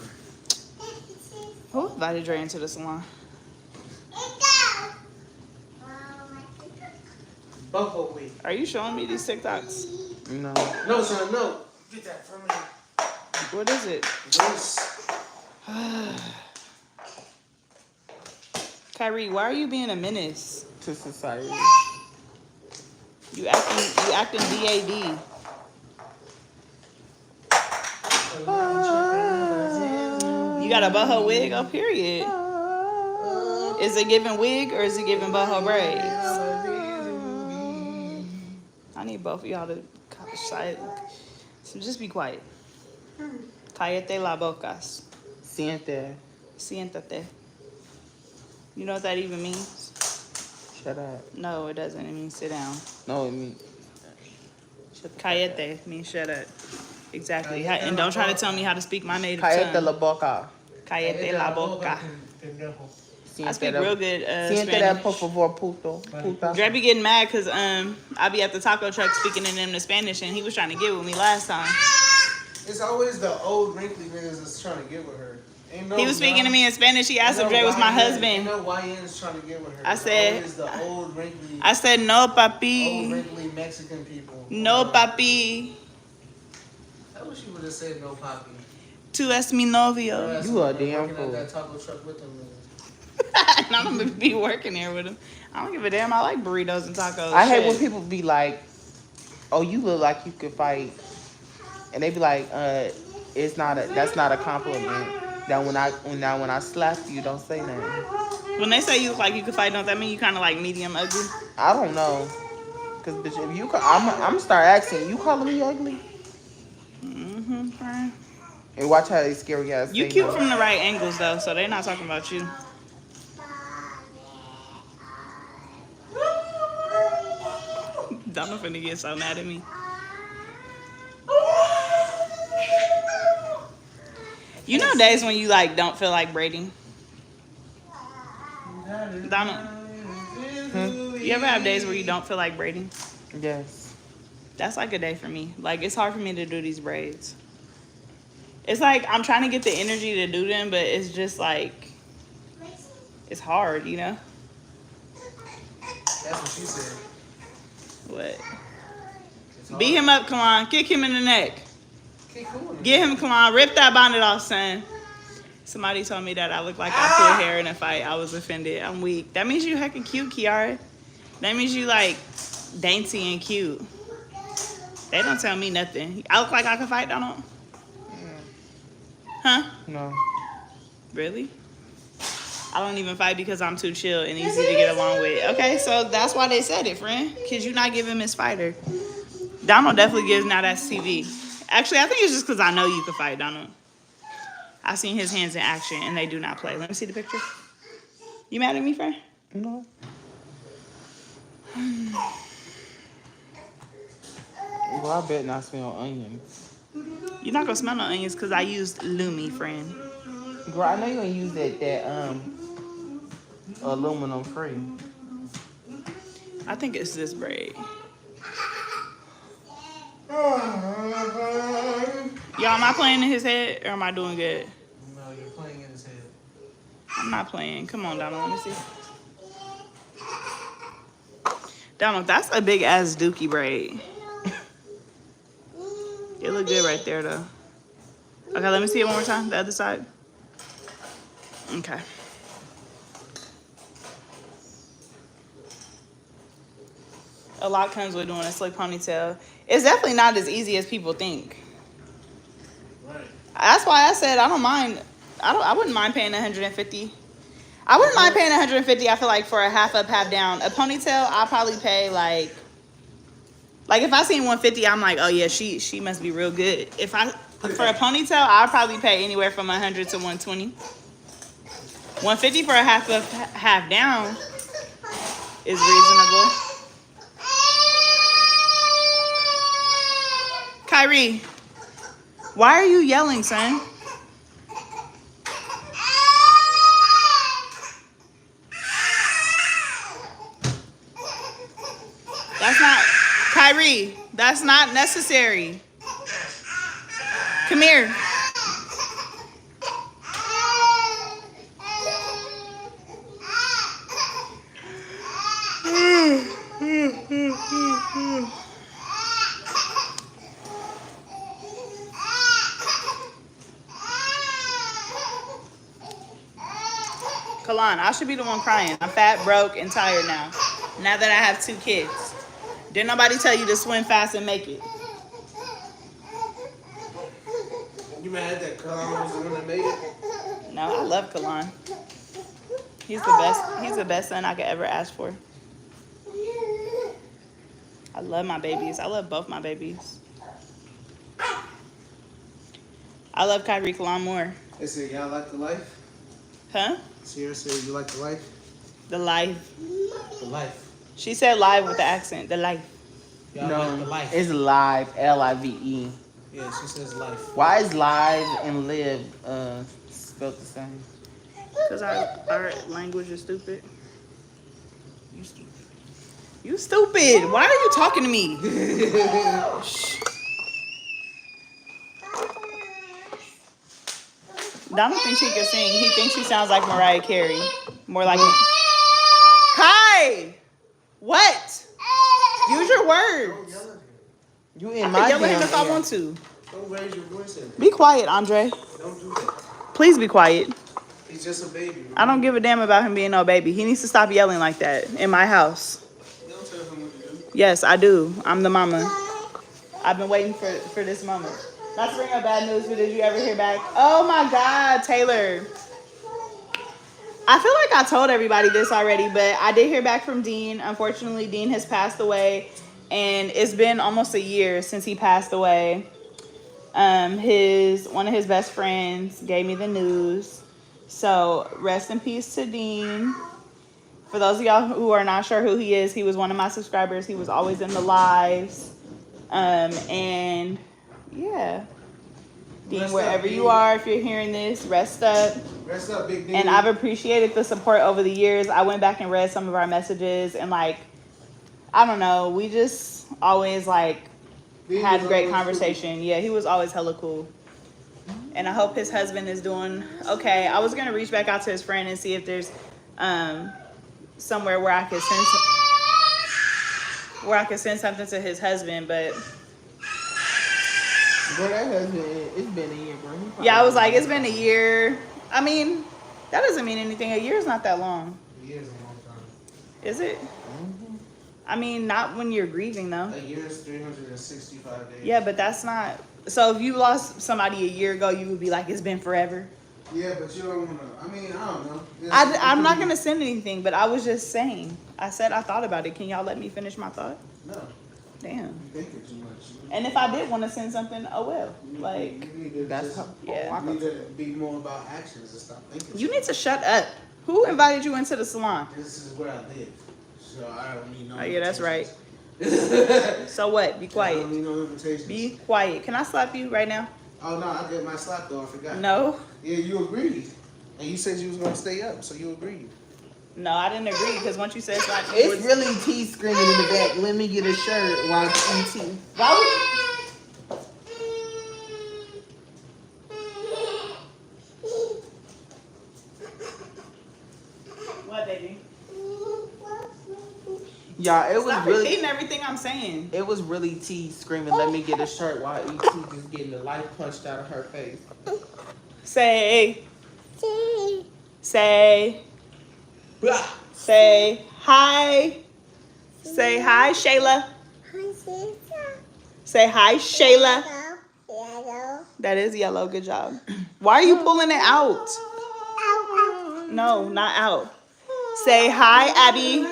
Who invited Dre into the salon? Buffalo wig. Are you showing me these TikToks? No. No, son, no. Get that from me. What is it? This. Kyrie, why are you being a menace? To society. You acting DAD. You got a boho wig? Oh, period. Is it giving wig or is it giving boho braids? I need both of y'all to so just be quiet. Cállate la bocas. Siéntate. You know what that even means? Shut up. No, it doesn't. It means sit down. No, it means. Cállate means shut up. Exactly. And don't try to tell me how to speak my native Cállate tongue. la boca. Cállate la boca. I speak real good Siéntate, Spanish. por favor, puto. Puta. Dre be getting mad because I be at the taco truck speaking to them in Spanish, and he was trying to get with me last time. It's always the old wrinkly niggas that's trying to get with her. Ain't no He was speaking to me in Spanish. He asked if Dre was my Ain't husband. no YNs trying to get with her. I said- It's always the old wrinkly, I said, no, old papi. wrinkly Mexican people. No, papi. I wish you would have said no, papi. Tú es mi novio. You a damn working fool. at that taco truck with them niggas. And I'm going to be working there with him. I don't give a damn. I like burritos and tacos. I hate Shit. when people be like, "Oh, you look like you could fight," and they be like, "That's not a compliment." That when I slap you, don't say nothing. When they say you look like you could fight, don't that mean you kind of like medium ugly? I don't know, cause bitch, if you, I'm start asking you calling me ugly, Mm-hmm. Fine. and watch how they scary ass. You say cute no. from the right angles though, so they're not talking about you. Donald finna get so mad at me. You know days when you like don't feel like braiding? Donald, you ever have days where you don't feel like braiding? Yes. That's like a day for me. Like it's hard for me to do these braids. It's like I'm trying to get the energy to do them, but it's just like it's hard, you know? That's what she said. What? Beat him up, come on. Kick him in the neck. Keep cool. Get him, come on. Rip that bonnet off, son. Somebody told me that I look like I pull hair in a fight. I was offended. I'm weak. That means you heckin' cute, Kiara. That means you like dainty and cute. They don't tell me nothing. I look like I can fight, Donald? Huh? No. Really? I don't even fight because I'm too chill and easy to get along with. Okay, so that's why they said it, friend. Because you're not giving Miss Fighter. Donald definitely gives now that's TV. Actually, I think it's just because I know you can fight, Donald. I've seen his hands in action and they do not play. Let me see the picture. You mad at me, friend? No. Well, I bet not smell onions. You're not gonna smell no onions because I used Lumi, friend. Girl, I know you're gonna use that aluminum free. I think it's this braid. Y'all, am I playing in his head or am I doing good? No, you're playing in his head. I'm not playing. Come on, Donald. Let me see. Donald, that's a big ass dookie braid. It look good right there, though. Okay, let me see it one more time. The other side. Okay. A lot comes with doing a slick ponytail. It's definitely not as easy as people think. Right. That's why I said I don't mind. I wouldn't mind paying $150. I wouldn't mind paying $150. I feel like for a half up, half down. A ponytail, I'll probably pay like if I seen $150, I'm like, oh yeah, she must be real good. If I for a ponytail, I'll probably pay anywhere from $100 to $120. $150 for a half up, half down is reasonable. Kyrie, why are you yelling, son? That's not, Kyrie, that's not necessary. Come here. Kalon, I should be the one crying. I'm fat, broke, and tired now. Now that I have 2 kids. Didn't nobody tell you to swim fast and make it? You mad that Colin was the one that made it? No, I love Kalon. He's the best. He's the best son I could ever ask for. I love my babies. I love both my babies. I love Kyrie Kalon more. They said, y'all like the life? Huh? Sierra said, you like the life? The life. The life. She said live with the accent. The life. Y'all like the life. It's live, L-I-V-E. Yeah, she says life. Why is live and live spelled the same? Because our language is stupid. You stupid. You stupid. Why are you talking to me? Shh. Donald thinks he can sing. He thinks he sounds like Mariah Carey. More like Kai! What? Use your words. You in I my can yell at him damn if I ear. want to. Don't raise your voice at him. Be quiet, Andre. Don't do that. Please be quiet. He's just a baby. I don't give a damn about him being no baby. He needs to stop yelling like that in my house. Don't tell him what to do. Yes, I do. I'm the mama. I've been waiting for this moment. Not to bring up bad news, but did you ever hear back? Oh my God, Taylor. I feel like I told everybody this already, but I did hear back from Dean. Unfortunately, Dean has passed away, and it's been almost a year since he passed away. One of his best friends gave me the news. So rest in peace to Dean. For those of y'all who are not sure who he is, he was one of my subscribers. He was always in the lives. And yeah, Dean, Rest wherever up, you Dean. are, if you're hearing this, rest up. Rest up, big dude. And I've appreciated the support over the years. I went back and read some of our messages, and like, I don't know, we just always like Dean had was great always conversation. Yeah, he was always hella cool. And I hope his husband is doing okay. I was gonna reach back out to his friend and see if there's somewhere where I could send something to his husband, but Bro, that husband, it's been a year, bro. yeah, I was like, it's been a year. I mean, that doesn't mean anything. A year is not that long, A year's a long time. is it? I mean, not when you're grieving though. A year is 365 days. Yeah, but that's not. So if you lost somebody a year ago, you would be like, it's been forever. Yeah, but you don't want to. I mean, I don't know. I'm not gonna send anything, but I was just saying. I said I thought about it. Can y'all let me finish my thought? No. Damn. You thinking too much. And if I did want to send something, oh well. Like, you need to That's just, yeah. you need to be more about actions and stop thinking. You need to shut up. Who invited you into the salon? This is where I live, so I don't need no. Oh yeah, that's right. invitations. So what? Be I quiet. don't need no invitations. Be quiet. Can I slap you right now? Oh no, I get my slap though. I forgot. No. Yeah, you agreed, and you said you was gonna stay up, so you agreed. No, I didn't agree because once you said slap you, It's really T screaming in the back. Let me get a shirt while T. why what, baby? Y'all, it was Stop really. repeating everything I'm saying. It was really T screaming, "Let me get a shirt," while ET just getting the life punched out of her face. Say, See. say, Blah. say hi. Say hi, Shayla. Hi, sister. Say hi, Shayla. Yellow. That is yellow. Good job. Why are you pulling it out? No, not out. Say hi, Abby.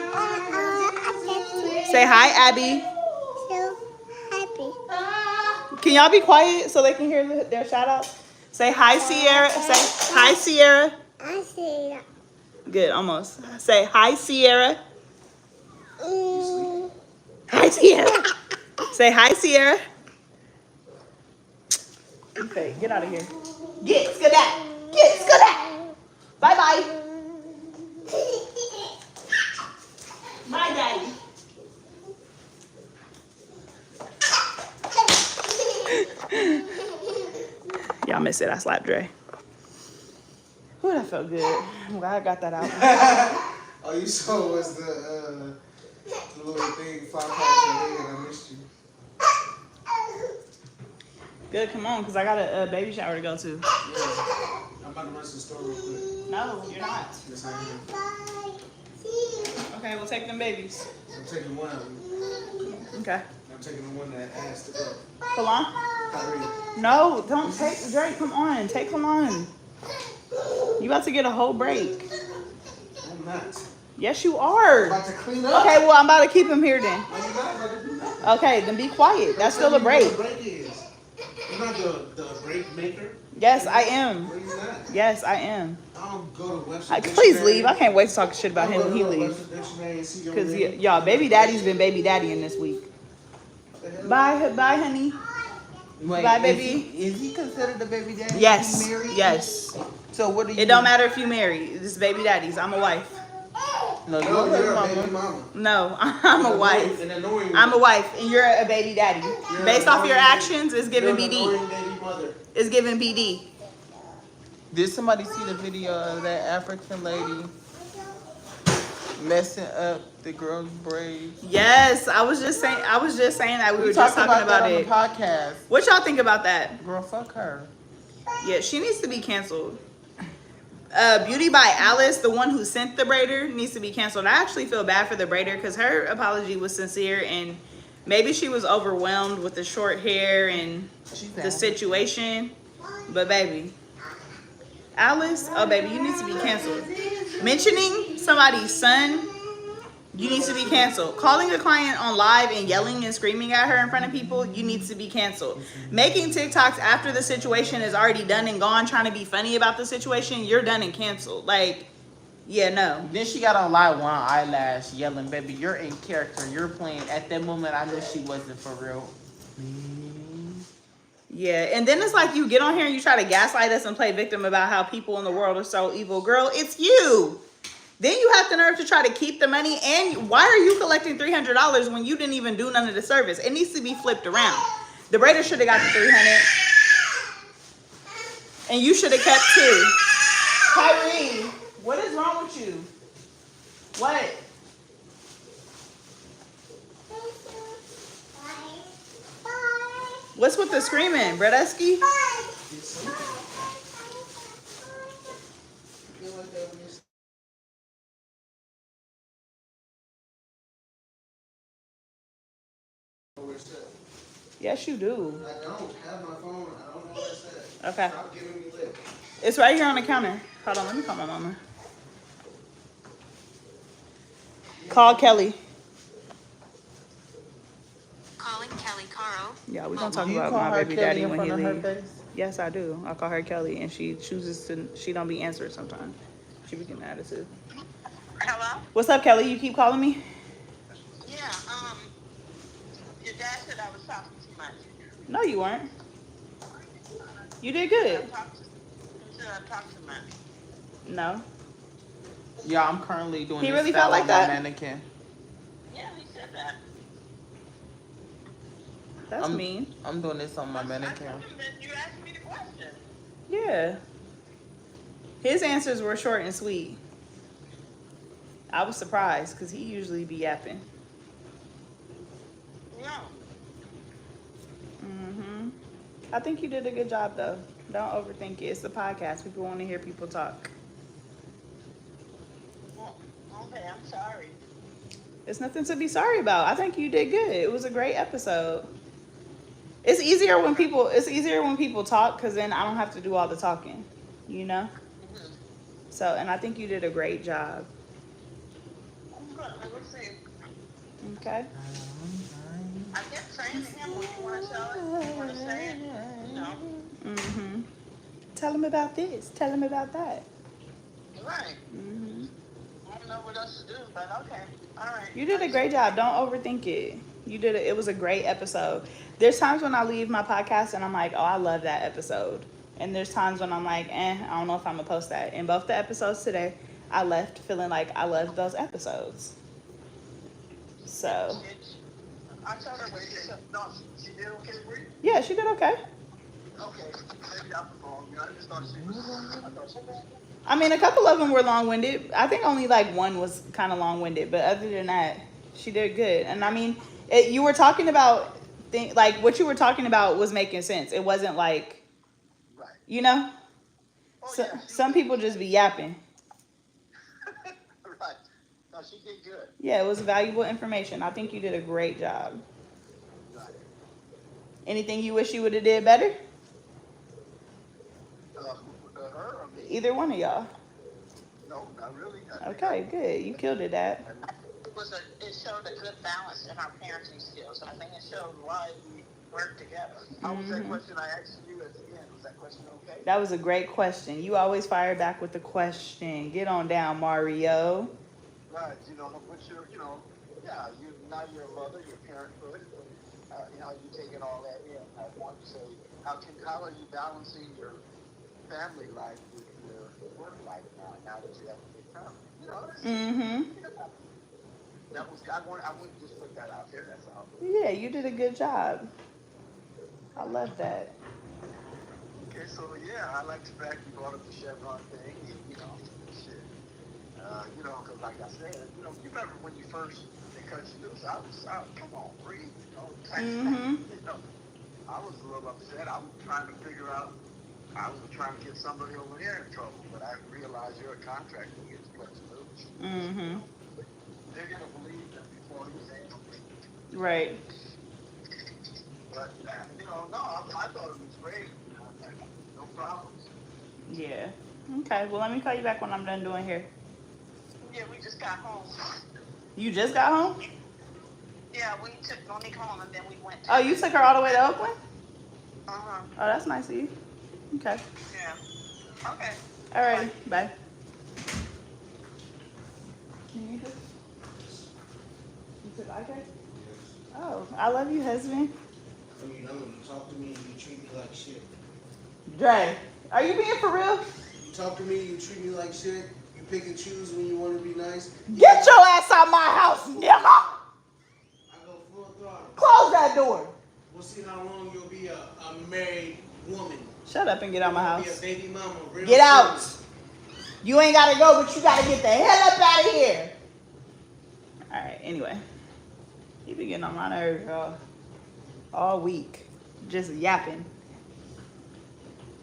Say hi, Abby. So happy. Can y'all be quiet so they can hear their shout outs? Say hi, Sierra. Say hi, Sierra. I see that. Good, almost. Say hi, Sierra. Mm. Hi, Sierra. Say hi, Sierra. Okay, get out of here. Get skedat. Get skedat. Bye bye. My daddy. Y'all miss it. I slapped Dre. Ooh, that felt good. I'm glad I got that out. All you saw was the little thing fly past your head, and I missed you. Good, come on, because I got a baby shower to go to. Yeah. I'm about to run to the store real quick. No, you're not. Yes, I am. Okay, we'll take them babies. I'm taking one of them. Okay. I'm taking the one that asked to go. Come on. Kyrie. No, don't take Drake. Come on, take him on. You about to get a whole break. I'm not. Yes, you are. I'm about to clean up. Okay, well, I'm about to keep him here then. No, you're not about to do that. Okay, then be quiet. That's still a break. What break is. You're not the break maker. Yes, I am. No, you're not. Yes, I am. I don't go to Webster Please leave. I can't wait to talk shit about him when he leaves. leaves. Because, y'all, baby daddy's been baby daddy in this week. Bye, bye, honey. Wait, Bye, baby. Is he considered a baby daddy? Yes, He married? yes. So what do you? It don't matter if you married. This is baby daddy's. I'm a wife. No, No, you're you're a a baby mama. mama. No, I'm a wife. An annoying I'm a wife, and you're a baby daddy. You're Based an off your annoying- actions, it's giving you're an BD. annoying baby mother. It's giving BD. Did somebody see the video of that African lady messing up the girl's braids? Yes, I was just saying that we were just talking about that it. on the podcast. What y'all think about that? Girl, fuck her. Yeah, she needs to be canceled. Beauty by Alice, the one who sent the braider, needs to be canceled. I actually feel bad for the braider because her apology was sincere, and maybe she was overwhelmed with the short hair and the situation. But baby, Alice, oh baby, you need to be canceled. Mentioning somebody's son, you need to be canceled. Calling a client on live and yelling and screaming at her in front of people, you need to be canceled. Making TikToks after the situation is already done and gone, trying to be funny about the situation, you're done and canceled. Like, yeah, no. Then she got on live one eyelash yelling, "Baby, you're in character. You're playing." At that moment, I knew she wasn't for real. Yeah, and then it's like you get on here and you try to gaslight us and play victim about how people in the world are so evil. Girl, it's you. Then you have the nerve to try to keep the money, and why are you collecting $300 when you didn't even do none of the service? It needs to be flipped around. The braider should have got the $300, and you should have kept $2. Kyrie, what is wrong with you? What? What's with the screaming, Bredesky? Yes, you do. I don't have my phone. I don't know what I said. Okay. Stop giving me lip. It's right here on the counter. Hold on, let me call my mama. Call Kelly. Calling Kelly Caro. Yeah, we're gonna talk Do you about call my her baby Kelly daddy in when front he of her leaves. face? Yes, I do. I call her Kelly, and she chooses to. She don't be answered sometimes. She be getting attitude. Hello? What's up, Kelly? You keep calling me? Yeah, your dad said I was talking too much. No, you weren't. You did He good. said I talked too much. No. Yeah, I'm currently doing He this really style felt like on my that? mannequin. Yeah, he said that. That's mean. I'm doing this on my I mannequin. told him that you asked me the question. Yeah. His answers were short and sweet. I was surprised because he usually be yapping. No. I think you did a good job though. Don't overthink it. It's a podcast. People want to hear people talk. Well, okay, I'm sorry. It's nothing to be sorry about. I think you did good. It was a great episode. It's easier when people talk because then I don't have to do all the talking, you know? So, and I think you did a great job. I'm good. I will see. Okay. I kept saying to him, when you want to sell it, you want to say it, you know. Tell him about this. Tell him about that. Right. I don't know what else to do, but okay. All right. You did a great job. Don't overthink it. It was a great episode. There's times when I leave my podcast and I'm like, oh, I love that episode. And there's times when I'm like, I don't know if I'm gonna post that. In both the episodes today, I left feeling like I loved those episodes. So. I told her what you said. No, she did okay for you? Yeah, she did okay. Okay. Maybe I'm wrong. You know, I just thought she was. I mean, a couple of them were long-winded. I think only like one was kind of long-winded, but other than that, she did good. And I mean, you were talking about like what you were talking about was making sense. It wasn't like, Right. you know, Oh, so, yeah, some people just be yapping. Right. No, she did good. Yeah, it was valuable information. I think you did a great job. Right. Anything you wish you would have did better? Her or me? Either one of y'all. No, not really. Okay, good. You killed it, Dad. It showed a good balance in our parenting skills. I think it showed why we work together. How was that question I asked you at the end? Was that question okay? That was a great question. You always fire back with the question. Get on down, Mario. Right. You know, what's your, yeah, now you're a mother, you're parenthood. How you taking all that in? I want to say, how are you balancing your family life with your work life now that you have a big family? You know, that was, I wouldn't just put that out there, that's all. Yeah, you did a good job. I love that. Okay, so yeah, I like the fact you brought up the Chevron thing, shit. Because like I said, you remember when you first, they cut you loose, I was, come on, breathe, I was a little upset. I was trying to figure out, I was trying to get somebody over there in trouble, but I realized you're a contractor who gets cut loose. They're going to believe them before you say anything. Right. But, no, I thought it was great. No problems. Yeah. Okay, well, let me call you back when I'm done doing hair. Yeah, we just got home. You just got home? Yeah, we took Monique home and then we went to... Oh, you took her all the way to Oakland? Uh-huh. Oh, that's nice of you. Okay. Yeah. Okay. All right. Bye. You said okay? Oh, I love you, husband. I mean, you talk to me and you treat me like shit. Dre, are you being for real? You talk to me, you treat me like shit. You pick and choose when you want to be nice. Get your ass out my house, nigga! I go full throttle. Close that door. We'll see how long you'll be a married woman. Shut up and get out my You'll house. be a baby mama. Real Get out. soon. You ain't gotta go, but you gotta get the hell up out of here. All right, anyway. You be getting on my nerves, y'all. All week. Just yapping.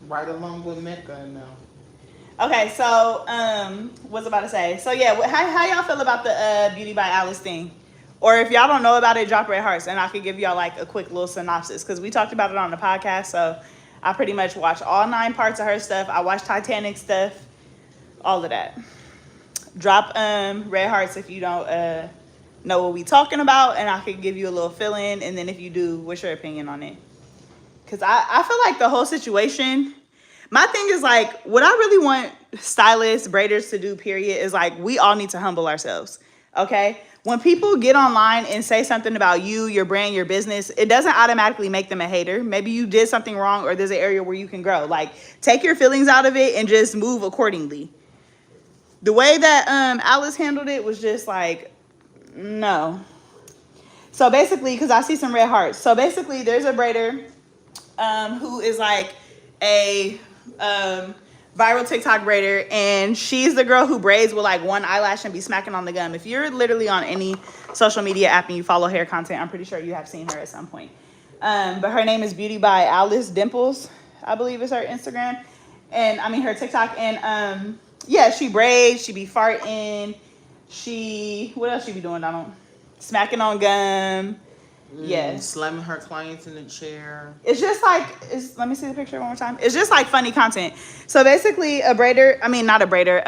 Right along with Mecca now. Okay, so, what's I about to say? So, yeah, how y'all feel about the Beauty by Alice thing? Or if y'all don't know about it, drop red hearts, and I could give y'all, like, a quick little synopsis, because we talked about it on the podcast, so I pretty much watch all 9 parts of her stuff. I watch Titanic stuff, all of that. Drop red hearts if you don't know what we talking about, and I can give you a little fill in. And then if you do, what's your opinion on it? Because I feel like the whole situation, my thing is like, what I really want stylists, braiders to do, period, is like, we all need to humble ourselves, okay? When people get online and say something about you, your brand, your business, it doesn't automatically make them a hater. Maybe you did something wrong, or there's an area where you can grow. Like, take your feelings out of it and just move accordingly. The way that Alice handled it was just like, no. So basically, because I see some red hearts. So basically, there's a braider who is like a viral TikTok braider, and she's the girl who braids with like one eyelash and be smacking on the gum. If you're literally on any social media app and you follow hair content, I'm pretty sure you have seen her at some point. But her name is Beauty by Alice Dimples, I believe is her Instagram, and I mean her TikTok. And yeah, she braids, she be farting, what else she be doing, Donald? Smacking on gum. Yes. Slamming her clients in the chair. It's just like, let me see the picture one more time. It's just like funny content. So basically a braider, I mean, not a braider,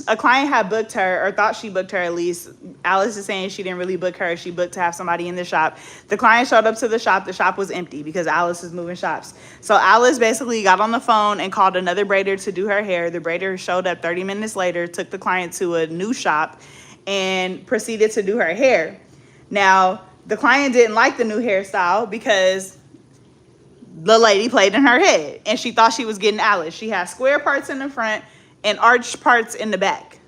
a client had booked her, or thought she booked her at least. Alice is saying she didn't really book her. She booked to have somebody in the shop. The client showed up to the shop. The shop was empty because Alice is moving shops. So Alice basically got on the phone and called another braider to do her hair. The braider showed up 30 minutes later, took the client to a new shop, and proceeded to do her hair. Now, the client didn't like the new hairstyle because the lady played in her head and she thought she was getting Alice. She had square parts in the front and arched parts in the back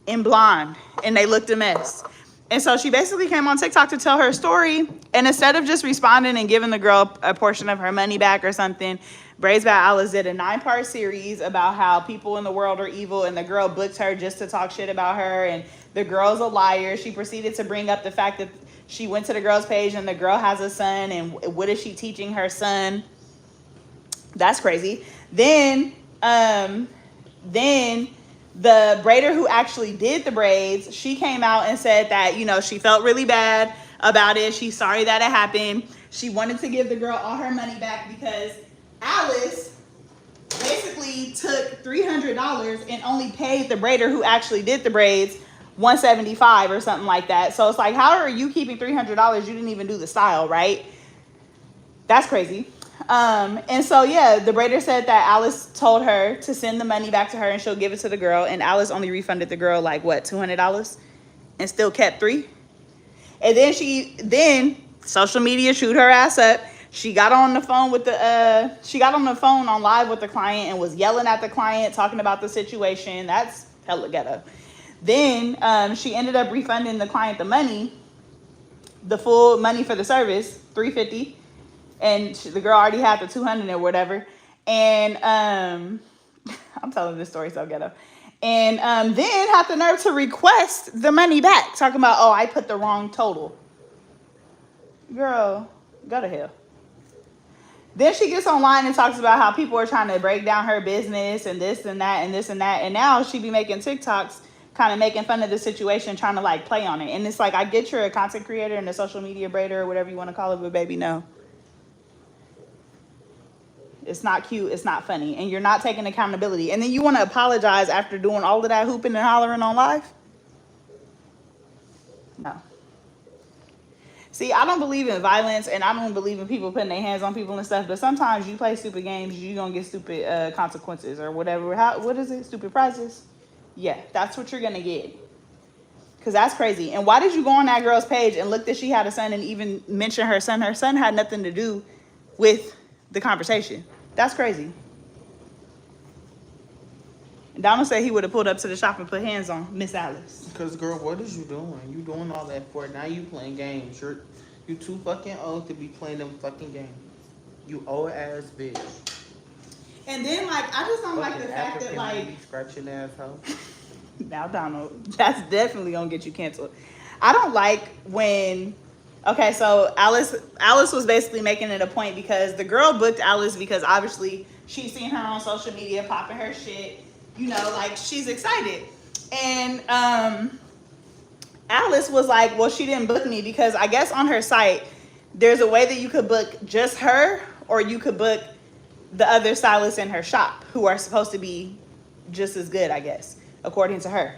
in blonde, and they looked a mess. And so she basically came on TikTok to tell her story, and instead of just responding and giving the girl a portion of her money back or something, Braids by Alice did a 9-part series about how people in the world are evil, and the girl booked her just to talk shit about her, and the girl's a liar. She proceeded to bring up the fact that she went to the girl's page and the girl has a son, and what is she teaching her son? That's crazy. Then the braider who actually did the braids, she came out and said that, you know, she felt really bad about it. She's sorry that it happened. She wanted to give the girl all her money back because Alice basically took $300 and only paid the braider who actually did the braids $175 or something like that. So it's like, how are you keeping $300? You didn't even do the style, right? That's crazy. And so yeah, the braider said that Alice told her to send the money back to her and she'll give it to the girl, and Alice only refunded the girl like what, $200, and still kept $3. And then social media chewed her ass up. She got on the phone with on live with the client and was yelling at the client, talking about the situation. That's hella ghetto. Then she ended up refunding the client the money, the full money for the service, $350, and the girl already had the $200 or whatever. And I'm telling this story so ghetto. And then had the nerve to request the money back, talking about, oh, I put the wrong total. Girl, go to hell. Then she gets online and talks about how people are trying to break down her business and this and that and this and that. And now she be making TikToks kind of making fun of the situation, trying to like play on it. And it's like, I get you're a content creator and a social media braider or whatever you want to call it, but baby, no. It's not cute. It's not funny. And you're not taking accountability. And then you want to apologize after doing all of that hooping and hollering on live? No. See, I don't believe in violence, and I don't believe in people putting their hands on people and stuff, but sometimes you play stupid games, you're going to get stupid consequences or whatever. What is it? Stupid prizes? Yeah, that's what you're going to get. Because that's crazy. And why did you go on that girl's page and look that she had a son and even mention her son? Her son had nothing to do with the conversation. That's crazy. And Donald said he would have pulled up to the shop and put hands on Miss Alice. Because, girl, what is you doing? You doing all that for it. Now you playing games. You too fucking old to be playing them fucking games. You old ass bitch. And then, like, I just don't like the fact that, like... scratching asshole. Now, Donald, that's definitely going to get you canceled. I don't like when... Okay, so Alice was basically making it a point because the girl booked Alice because obviously she's seen her on social media popping her shit. You know, like, she's excited. And Alice was like, well, she didn't book me because I guess on her site, there's a way that you could book just her or you could book the other stylists in her shop who are supposed to be just as good, I guess, according to her.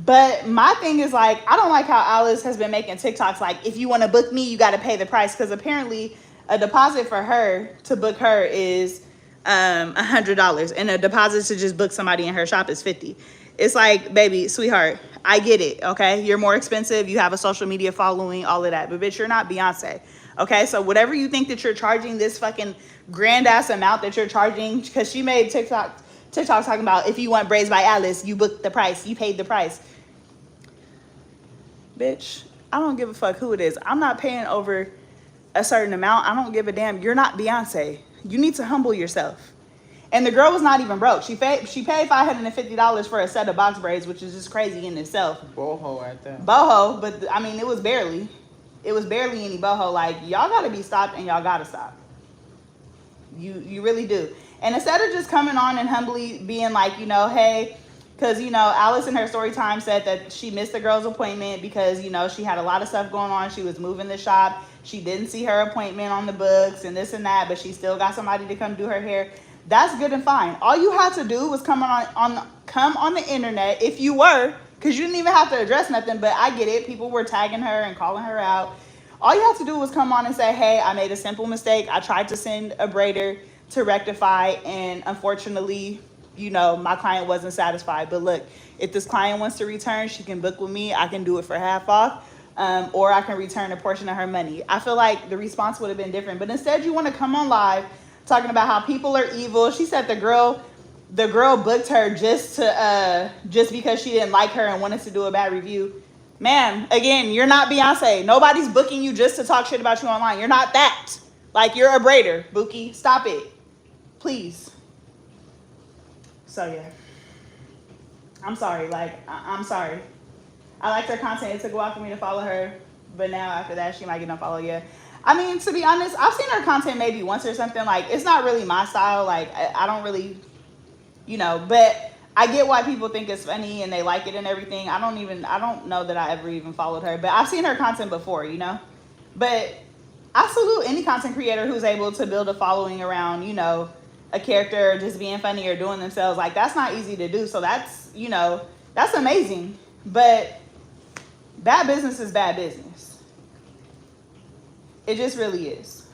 But my thing is like, I don't like how Alice has been making TikToks like, if you want to book me, you got to pay the price, because apparently a deposit for her to book her is $100, and a deposit to just book somebody in her shop is $50. It's like, baby, sweetheart, I get it, okay? You're more expensive, you have a social media following, all of that, but bitch, you're not Beyonce, okay? So whatever you think that you're charging, this fucking grand ass amount that you're charging, because she made TikTok talking about, if you want braids by Alice, you booked the price, you paid the price. Bitch, I don't give a fuck who it is. I'm not paying over a certain amount. I don't give a damn. You're not Beyonce. You need to humble yourself. And the girl was not even broke. She paid $550 for a set of box braids, which is just crazy in itself. Boho at that. Boho, but I mean, it was barely any boho. Like, y'all gotta be stopped, and y'all gotta stop. You really do. And instead of just coming on and humbly being like, you know, hey, because, you know, Alice in her story time said that she missed the girl's appointment because, you know, she had a lot of stuff going on. She was moving the shop. She didn't see her appointment on the books and this and that, but she still got somebody to come do her hair. That's good and fine. All you had to do was come on the internet, if you were, because you didn't even have to address nothing, but I get it. People were tagging her and calling her out. All you had to do was come on and say, hey, I made a simple mistake. I tried to send a braider to rectify, and unfortunately, you know, my client wasn't satisfied. But look, if this client wants to return, she can book with me. I can do it for half off, or I can return a portion of her money. I feel like the response would have been different, but instead you want to come on live talking about how people are evil. She said the girl booked her just because she didn't like her and wanted to do a bad review. Ma'am, again, you're not Beyonce. Nobody's booking you just to talk shit about you online. You're not that. Like, you're a braider, Bookie. Stop it. Please. So, yeah. I'm sorry. Like, I'm sorry. I liked her content. It took a while for me to follow her. But now, after that, she might get unfollowed. Yeah. I mean, to be honest, I've seen her content maybe once or something. Like, it's not really my style. Like, I don't really, you know. But I get why people think it's funny and they like it and everything. I don't know that I ever even followed her. But I've seen her content before, you know. But I salute any content creator who's able to build a following around, you know, a character or just being funny or doing themselves. Like, that's not easy to do. So that's, you know, that's amazing. But bad business is bad business. It just really is.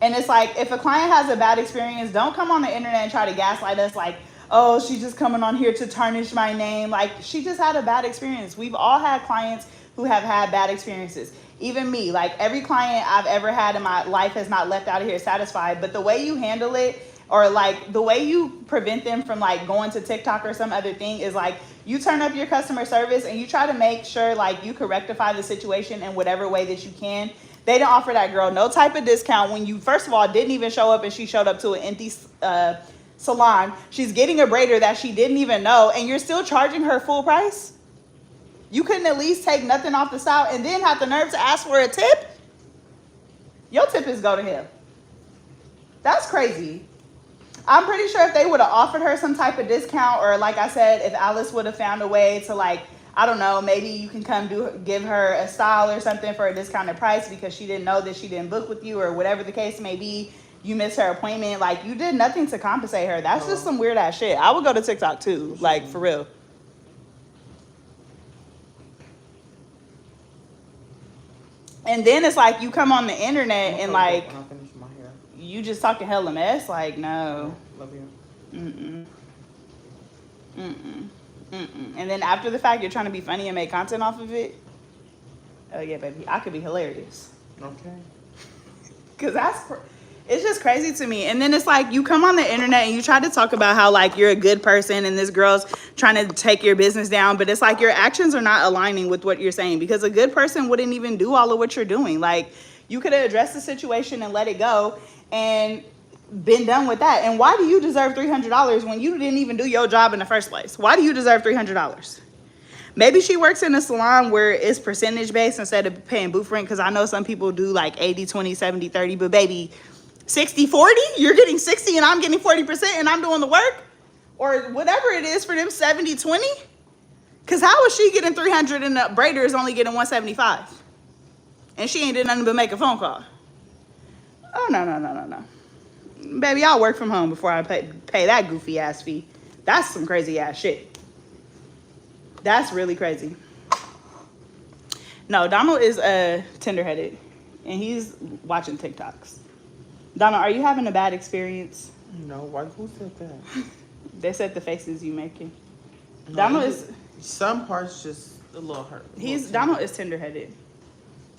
And it's like, if a client has a bad experience, don't come on the internet and try to gaslight us like, oh, she's just coming on here to tarnish my name. Like, she just had a bad experience. We've all had clients who have had bad experiences. Even me, like, every client I've ever had in my life has not left out of here satisfied. But the way you handle it, or like the way you prevent them from like going to TikTok or some other thing, is like, you turn up your customer service and you try to make sure like you can rectify the situation in whatever way that you can. They didn't offer that girl no type of discount when you, first of all, didn't even show up, and she showed up to an empty salon. She's getting a braider that she didn't even know, and you're still charging her full price? You couldn't at least take nothing off the style and then have the nerve to ask for a tip? Your tip is go to hell. That's crazy. I'm pretty sure if they would have offered her some type of discount, or like I said, if Alice would have found a way to, like, I don't know, maybe you can come give her a style or something for a discounted price because she didn't know that she didn't book with you, or whatever the case may be. You missed her appointment. Like, you did nothing to compensate her. That's just some weird ass shit. I would go to TikTok too, like, for real. And then it's like you come on the internet and like you just talking hella mess. Like, no. Love you. And then after the fact, you're trying to be funny and make content off of it. Oh yeah, baby, I could be hilarious. Okay. Cause it's just crazy to me. And then it's like you come on the internet and you try to talk about how like you're a good person and this girl's trying to take your business down, but it's like your actions are not aligning with what you're saying, because a good person wouldn't even do all of what you're doing. Like, you could have addressed the situation and let it go and been done with that. And why do you deserve $300 when you didn't even do your job in the first place? Why do you deserve $300? Maybe she works in a salon where it's percentage based instead of paying booth rent, because I know some people do like 80, 20, 70, 30, but baby, 60, 40, you're getting 60 and I'm getting 40% and I'm doing the work, or whatever it is for them 70, 20. Cause how is she getting 300 and the braider is only getting 175? And she ain't did nothing but make a phone call. Oh, no. Baby, I'll work from home before I pay that goofy ass fee. That's some crazy ass shit. That's really crazy. No, Donald is tender-headed, and he's watching TikToks. Donald, are you having a bad experience? No, why? Who said that? They said the faces you making. No, Donald is some parts just a little hurt. Donald is tender-headed,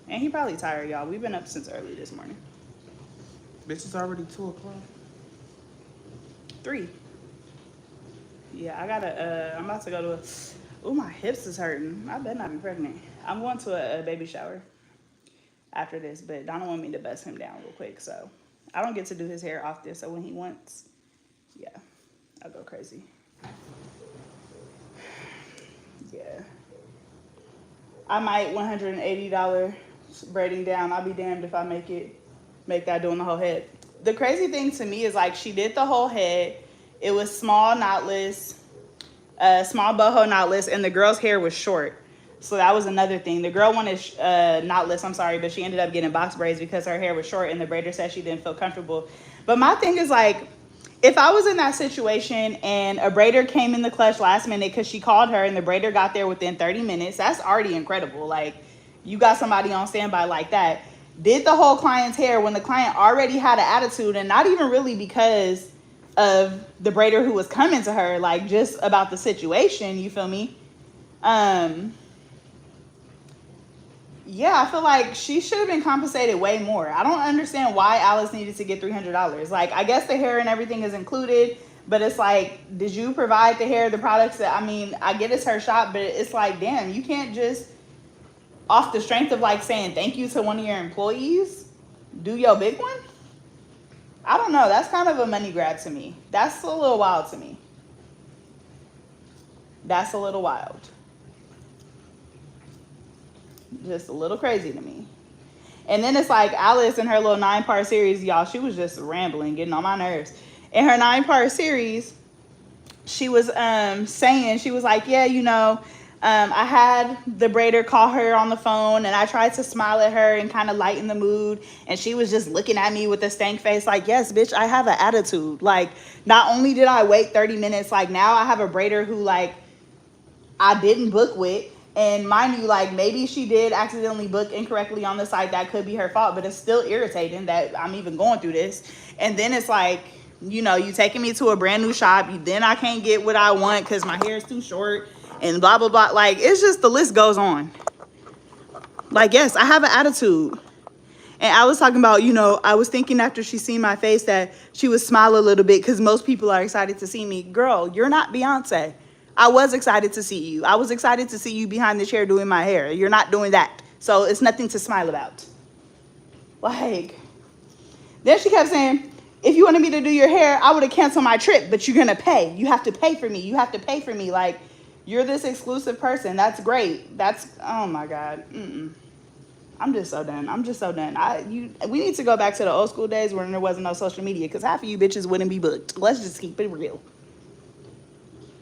and he probably tired, y'all. We've been up since early this morning. Bitch, it's already 2 o'clock. 3. Yeah, I gotta. I'm about to go to a. Ooh, my hips is hurting. I better not be pregnant. I'm going to a baby shower after this, but Donald want me to bust him down real quick, so I don't get to do his hair often. So when he wants, yeah, I'll go crazy. Yeah, I might $180 braiding down. I'll be damned if I make that doing the whole head. The crazy thing to me is like she did the whole head. It was small knotless, small boho knotless, and the girl's hair was short. So that was another thing. The girl wanted knotless, I'm sorry, but she ended up getting box braids because her hair was short and the braider said she didn't feel comfortable. But my thing is like, if I was in that situation and a braider came in the clutch last minute because she called her and the braider got there within 30 minutes, that's already incredible. Like, you got somebody on standby like that. Did the whole client's hair when the client already had an attitude, and not even really because of the braider who was coming to her, like just about the situation, you feel me? Yeah, I feel like she should have been compensated way more. I don't understand why Alice needed to get $300. Like, I guess the hair and everything is included, but it's like, did you provide the hair, the products that, I mean, I get it's her shop, but it's like, damn, you can't just, off the strength of like saying thank you to one of your employees, do your big one? I don't know. That's kind of a money grab to me. That's a little wild to me. That's a little wild. Just a little crazy to me. And then it's like Alice in her little 9-part series, y'all, she was just rambling, getting on my nerves. In her 9-part series, she was saying, she was like, yeah, you know, I had the braider call her on the phone and I tried to smile at her and kind of lighten the mood. And she was just looking at me with a stank face like, yes, bitch, I have an attitude. Like, not only did I wait 30 minutes, like now I have a braider who like I didn't book with. And mind you, like maybe she did accidentally book incorrectly on the site. That could be her fault, but it's still irritating that I'm even going through this. And then it's like, you know, you taking me to a brand new shop. Then I can't get what I want because my hair is too short and blah, blah, blah. Like, it's just, the list goes on. Like, yes, I have an attitude. And I was talking about, you know, I was thinking after she seen my face that she would smile a little bit because most people are excited to see me. Girl, you're not Beyonce. I was excited to see you. I was excited to see you behind the chair doing my hair. You're not doing that. So it's nothing to smile about. Like, then she kept saying, if you wanted me to do your hair, I would have canceled my trip, but you're going to pay. You have to pay for me. You have to pay for me. Like, you're this exclusive person. That's great. That's, oh my God. I'm just so done. I'm just so done. We need to go back to the old school days when there wasn't no social media because half of you bitches wouldn't be booked. Let's just keep it real.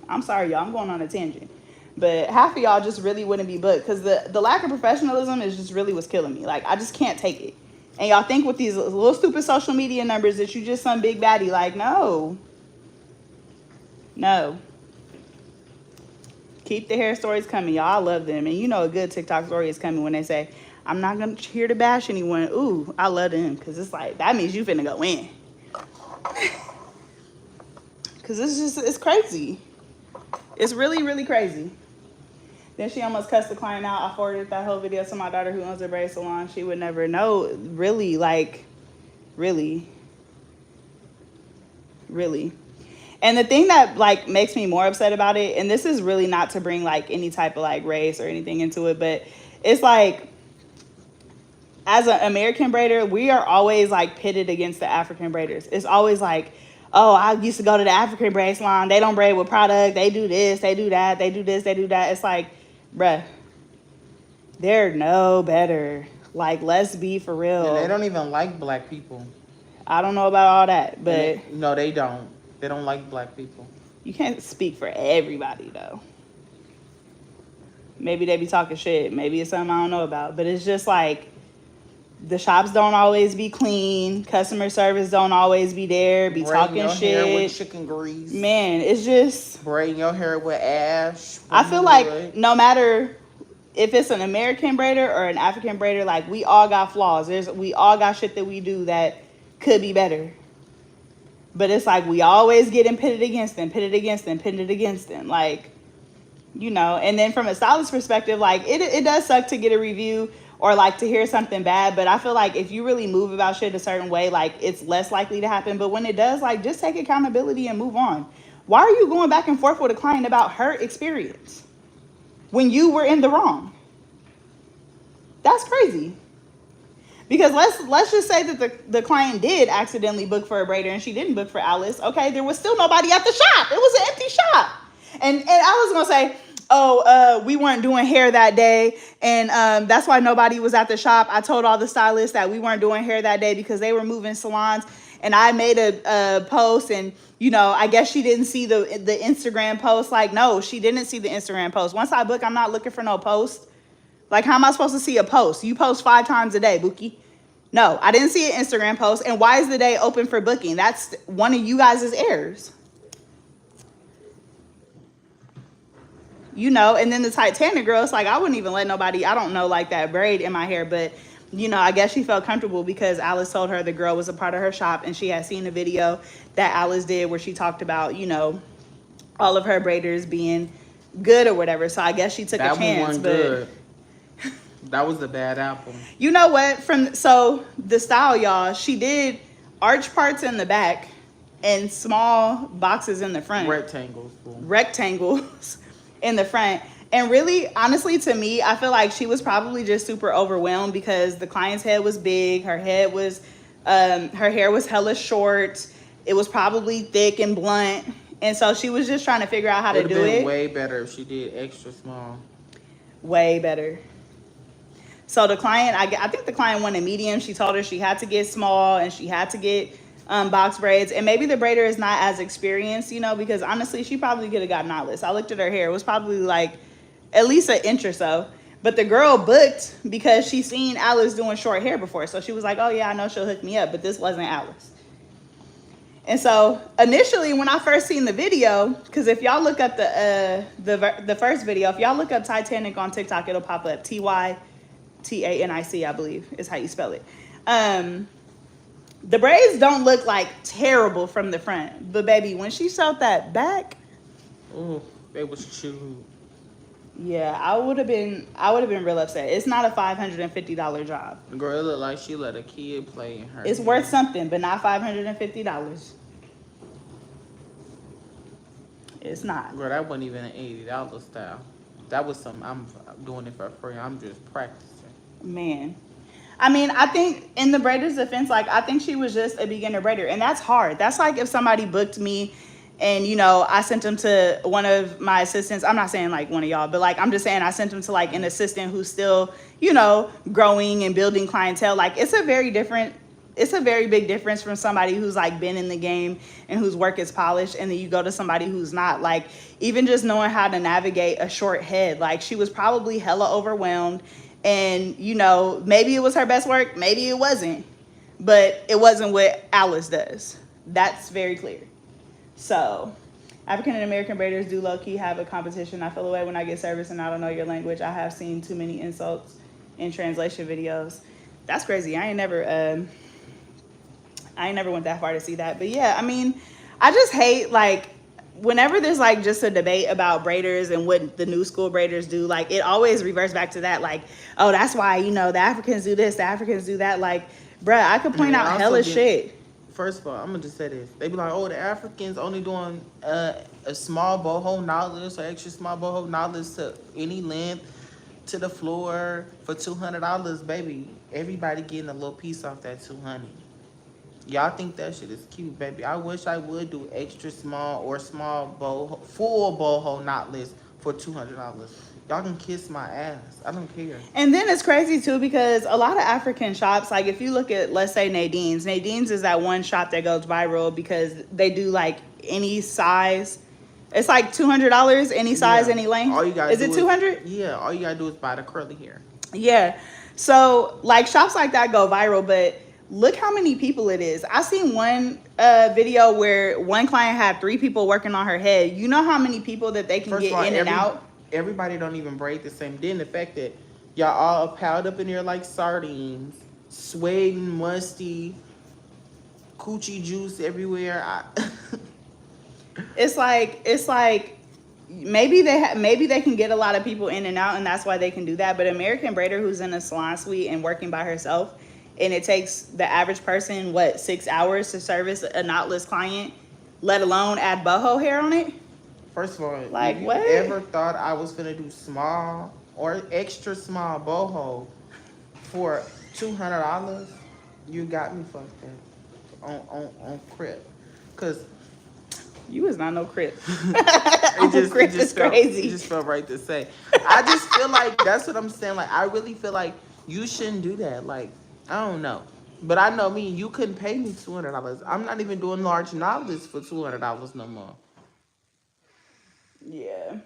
I'm sorry, y'all. I'm going on a tangent. But half of y'all just really wouldn't be booked because the lack of professionalism is just really what's killing me. Like, I just can't take it. And y'all think with these little stupid social media numbers that you just some big baddie. Like, no. No. Keep the hair stories coming, y'all. I love them. And you know a good TikTok story is coming when they say, I'm not going to here to bash anyone. Ooh, I love them. Because it's like, that means you finna go in. Because it's just, it's crazy. It's really, really crazy. Then she almost cussed the client out. I forwarded that whole video to my daughter who owns a braid salon. She would never know. Really, like, really. Really. And the thing that, like, makes me more upset about it, and this is really not to bring, like, any type of, like, race or anything into it, but it's like, as an American braider, we are always, like, pitted against the African braiders. It's always like, oh, I used to go to the African braid salon. They don't braid with product. They do this. They do that. They do this. They do that. It's like, bruh, they're no better. Like, let's be for real. And they don't even like black people. I don't know about all that, but... No, they don't. They don't like black people. You can't speak for everybody, though. Maybe they be talking shit. Maybe it's something I don't know about. But it's just like, The shops don't always be clean. Customer service don't always be there. Be Braiding talking your shit. hair with chicken grease. Man, it's just. Braiding your hair with ash. I feel like no matter if it's an American braider or an African braider, like we all got flaws. We all got shit that we do that could be better. But it's like we always getting pitted against them. Like, you know, and then from a stylist perspective, like it does suck to get a review or like to hear something bad, but I feel like if you really move about shit a certain way, like it's less likely to happen. But when it does, like just take accountability and move on. Why are you going back and forth with a client about her experience when you were in the wrong? That's crazy. Because let's just say that the client did accidentally book for a braider and she didn't book for Alice. Okay, there was still nobody at the shop. It was an empty shop. And I was gonna say, we weren't doing hair that day, and that's why nobody was at the shop. I told all the stylists that we weren't doing hair that day because they were moving salons, and I made a post, and you know, I guess she didn't see the Instagram post. Like, no, she didn't see the Instagram post. Once I book, I'm not looking for no post. Like, how am I supposed to see a post? You post 5 times a day, Bookie. No, I didn't see an Instagram post. And why is the day open for booking? That's one of you guys' errors. You know, and then the Titanic girl, it's like, I wouldn't even let nobody, I don't know, like that braid in my hair. But, you know, I guess she felt comfortable because Alice told her the girl was a part of her shop. And she had seen a video that Alice did where she talked about, you know, all of her braiders being good or whatever. So I guess she took a chance. But good. That was a bad apple. You know what? So the style, y'all, she did arch parts in the back and small boxes in the front. Rectangles in the front. And really, honestly, to me, I feel like she was probably just super overwhelmed because the client's head was big. Her head was, her hair was hella short. It was probably thick and blunt. And so she was just trying to figure out how to do it. It would have been way better if she did extra small. Way better. So the client, I think the client wanted medium. She told her she had to get small and she had to get box braids. And maybe the braider is not as experienced, you know, because honestly, she probably could have got knotless. I looked at her hair. It was probably like at least an inch or so. But the girl booked because she seen Alice doing short hair before. So she was like, oh, yeah, I know she'll hook me up. But this wasn't Alice. And so initially when I first seen the video, because if y'all look up the first video, if y'all look up Titanic on TikTok, it'll pop up. TYTANIC, I believe is how you spell it. The braids don't look like terrible from the front, but baby, when she showed that back, oh, they was chewed. Yeah, I would have been real upset. It's not a $550 job. Girl, it looked like she let a kid play in her. It's worth something, but not $550. It's not. Girl, that wasn't even an $80 style. That was something I'm doing it for free. I'm just practicing. Man. I mean, I think in the braider's defense, like, I think she was just a beginner braider. And that's hard. That's like if somebody booked me and, you know, I sent them to one of my assistants. I'm not saying like one of y'all, but like, I'm just saying I sent them to like an assistant who's still, you know, growing and building clientele. Like, it's a very big difference from somebody who's like been in the game and whose work is polished. And then you go to somebody who's not. Like, even just knowing how to navigate a short head, like she was probably hella overwhelmed. And, you know, maybe it was her best work. Maybe it wasn't. But it wasn't what Alice does. That's very clear. So, African and American braiders do low-key have a competition. I feel away when I get service and I don't know your language. I have seen too many insults in translation videos. That's crazy. I ain't never went that far to see that. But yeah, I mean, I just hate, like, whenever there's like just a debate about braiders and what the new school braiders do, like it always reverts back to that, like, oh, that's why, you know, the Africans do this, the Africans do that. Like, bruh, I could point out hella shit. First of all, I'm gonna just say this. They be like, oh, the Africans only doing a small boho knotless or extra small boho knotless to any length to the floor for $200, baby. Everybody getting a little piece off that $200. Y'all think that shit is cute, baby. I wish I would do extra small or small boho, full boho knotless for $200. Y'all can kiss my ass. I don't care. And then it's crazy too because a lot of African shops, like if you look at, let's say Nadine's is that one shop that goes viral because they do like any size. It's like $200, any size, any length. All you gotta is it $200? Yeah, all you gotta do is buy the curly hair. Yeah. So like shops like that go viral, but look how many people it is. I seen one video where one client had 3 people working on her head. You know how many people that they can First of get all, in and out? everybody don't even braid the same. Then the fact that y'all all piled up in there like sardines, sweating, musty, coochie juice everywhere. It's like maybe maybe they can get a lot of people in and out, and that's why they can do that. But American Braider who's in a salon suite and working by herself, and it takes the average person 6 hours to service a knotless client, let alone add boho hair on it. First of all, Like if you what? ever thought I was gonna do small or extra small boho for $200, you got me fucked up on Crip, cause You is not no crip. it Is crazy. It just felt right to say. I just feel like that's what I'm saying. Like I really feel like you shouldn't do that. Like I don't know, but I know me. You couldn't pay me $200. I'm not even doing large novels for $200 no more. Yeah.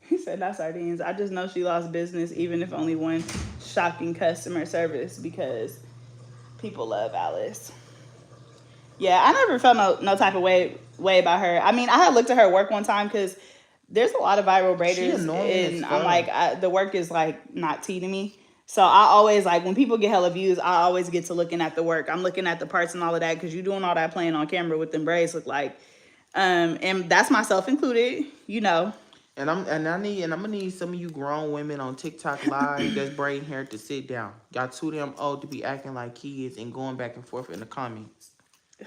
He said not sardines. I just know she lost business, even if only one shocking customer service, because people love Alice. Yeah, I never felt no type of way about her. I mean, I had looked at her work one time because there's a lot of viral braiders, and I'm like, the work is like not tea to me. So I always like when people get hella views, I always get to looking at the work. I'm looking at the parts and all of that because you're doing all that playing on camera with them braids look like, and that's myself included, you know. And I'm gonna need some of you grown women on TikTok live that's braiding hair to sit down. Y'all too damn old to be acting like kids and going back and forth in the comments.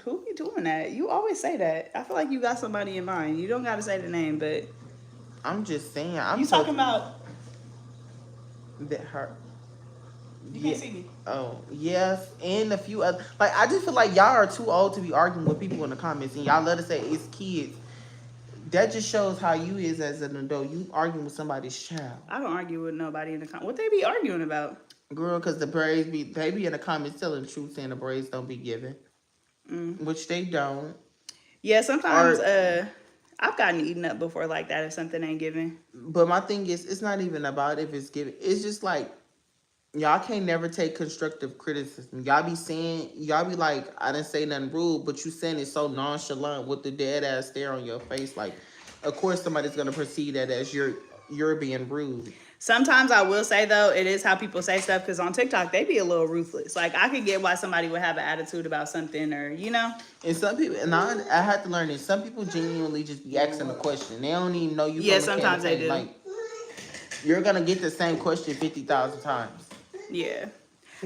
Who be doing that? You always say that. I feel like you got somebody in mind. You don't got to say the name, but I'm just saying. you talking about that her. You can't see me. Oh yes, and a few other. Like I just feel like y'all are too old to be arguing with people in the comments, and y'all let us say it's kids. That just shows how you is as an adult. You arguing with somebody's child. I don't argue with nobody in the comments. What they be arguing about? Girl, because the braids they be in the comments telling the truth, saying the braids don't be given. Which they don't. Yeah, sometimes I've gotten eaten up before like that if something ain't given. But my thing is, it's not even about if it's given. It's just like, y'all can't never take constructive criticism. Y'all be like, I didn't say nothing rude, but you saying it so nonchalant with the dead ass stare on your face. Like, of course somebody's going to perceive that as you're being rude. Sometimes I will say, though, it is how people say stuff, because on TikTok, they be a little ruthless. Like, I could get why somebody would have an attitude about something, or, you know? And some people, and I had to learn this, some people genuinely just be asking a question. They don't even know you. Yeah, sometimes they do. Like, you're going to get the same question 50,000 times. Yeah.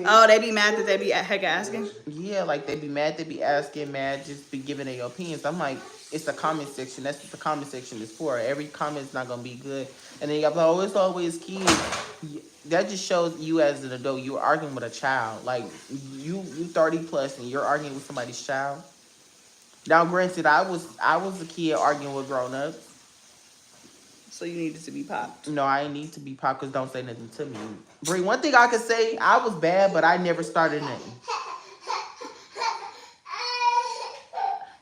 Oh, they be mad that they be heck asking? Yeah, like they be mad, they be asking, mad, just be giving their opinions. I'm like, it's the comment section. That's what the comment section is for. Every comment's not gonna be good. And then y'all be like, oh, it's always kids. That just shows you as an adult, you're arguing with a child. Like you 30 plus and you're arguing with somebody's child. Now, granted, I was a kid arguing with grown ups. So you needed to be popped. No, I ain't need to be popped because don't say nothing to me. Bree, one thing I could say, I was bad, but I never started nothing.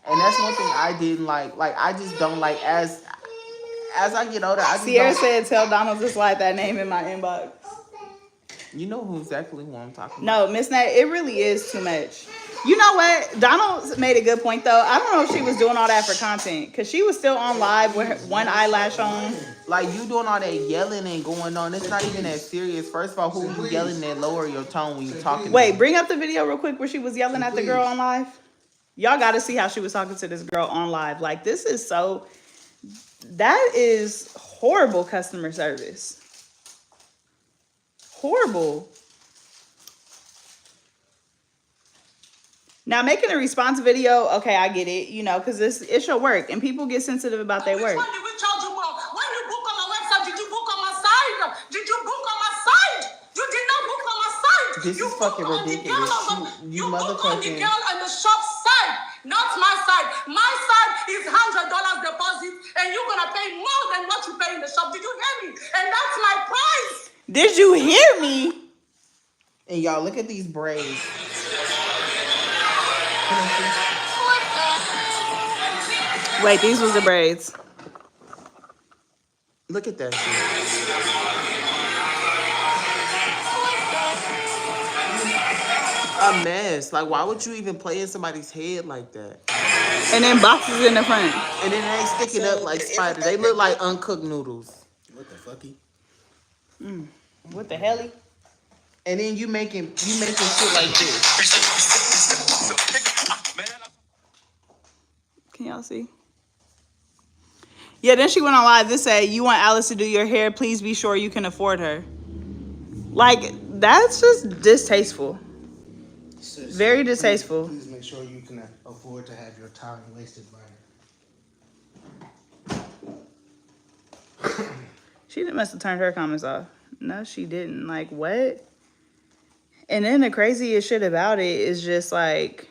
And that's one thing I didn't like. Like, I just don't like, as I get older, I just Sierra don't... said, tell Donald to slide that name in my inbox. You know who exactly who I'm talking about. No, Miss Nat, it really is too much. You know what? Donald made a good point, though. I don't know if she was doing all that for content, because she was still on live with her one eyelash on. Like, you doing all that yelling and going on. It's not even that serious. First of all, who you yelling at? Lower your tone when you talking. Wait, bring up the video real quick where she was yelling at the girl on live. Y'all got to see how she was talking to this girl on live. Like, this is so... That is horrible customer service. Horrible. Now, making a response video, okay, I get it, you know, because it's your work, and people get sensitive about their work. Which one did we charge you more? When you book on my website, did you book on my site? Did you book on my site? You did not book on my site. This you is fucking ridiculous. You book on the motherfucking... girl on the shop site, not my site. My site is $100 deposit, and you're going to pay more than what you pay in the shop. Did you hear me? And that's my price. Did you hear me? And y'all, look at these braids. Wait, these was the braids. Look at that shit. a mess. Like, why would you even play in somebody's head like that? And then boxes in the front. And then they sticking up like spiders. They look like uncooked noodles. What the fucky? What the hell? And then you making shit like this. Can y'all see? Yeah, then she went on live. This said, you want Alice to do your hair, please be sure you can afford her. Like, that's just distasteful. Sis, Very distasteful. Please make sure you can afford to have your time wasted by her. She must have turned her comments off. No, she didn't. Like, what? And then the craziest shit about it is just like,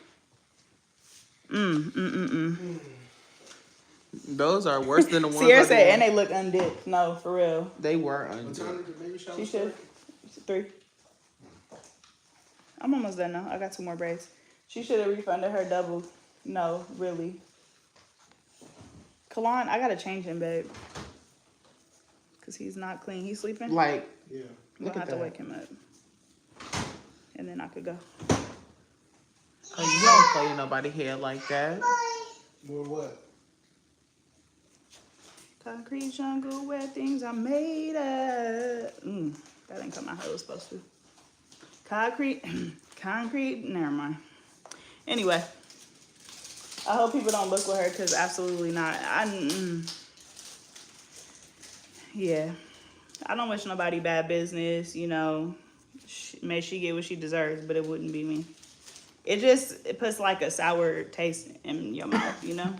Those are worse than the ones. Sierra said, and they look undipped. No, for real. They were What undipped. time did the baby shower She start? should. 3. I'm almost done now. I got 2 more braids. She should have refunded her double. No, really. Kalon, I gotta change him, babe. Cause he's not clean. He's sleeping. Like, Yeah. We'll look have at to that. wake him up. And then I could go. Oh, you don't play in nobody's hair like that. More what? Concrete jungle where things are made of. That didn't come out how it was supposed to. Concrete, never mind. Anyway, I hope people don't book with her because absolutely not. Yeah, I don't wish nobody bad business, you know. May she get what she deserves, but it wouldn't be me. It puts like a sour taste in your mouth, you know?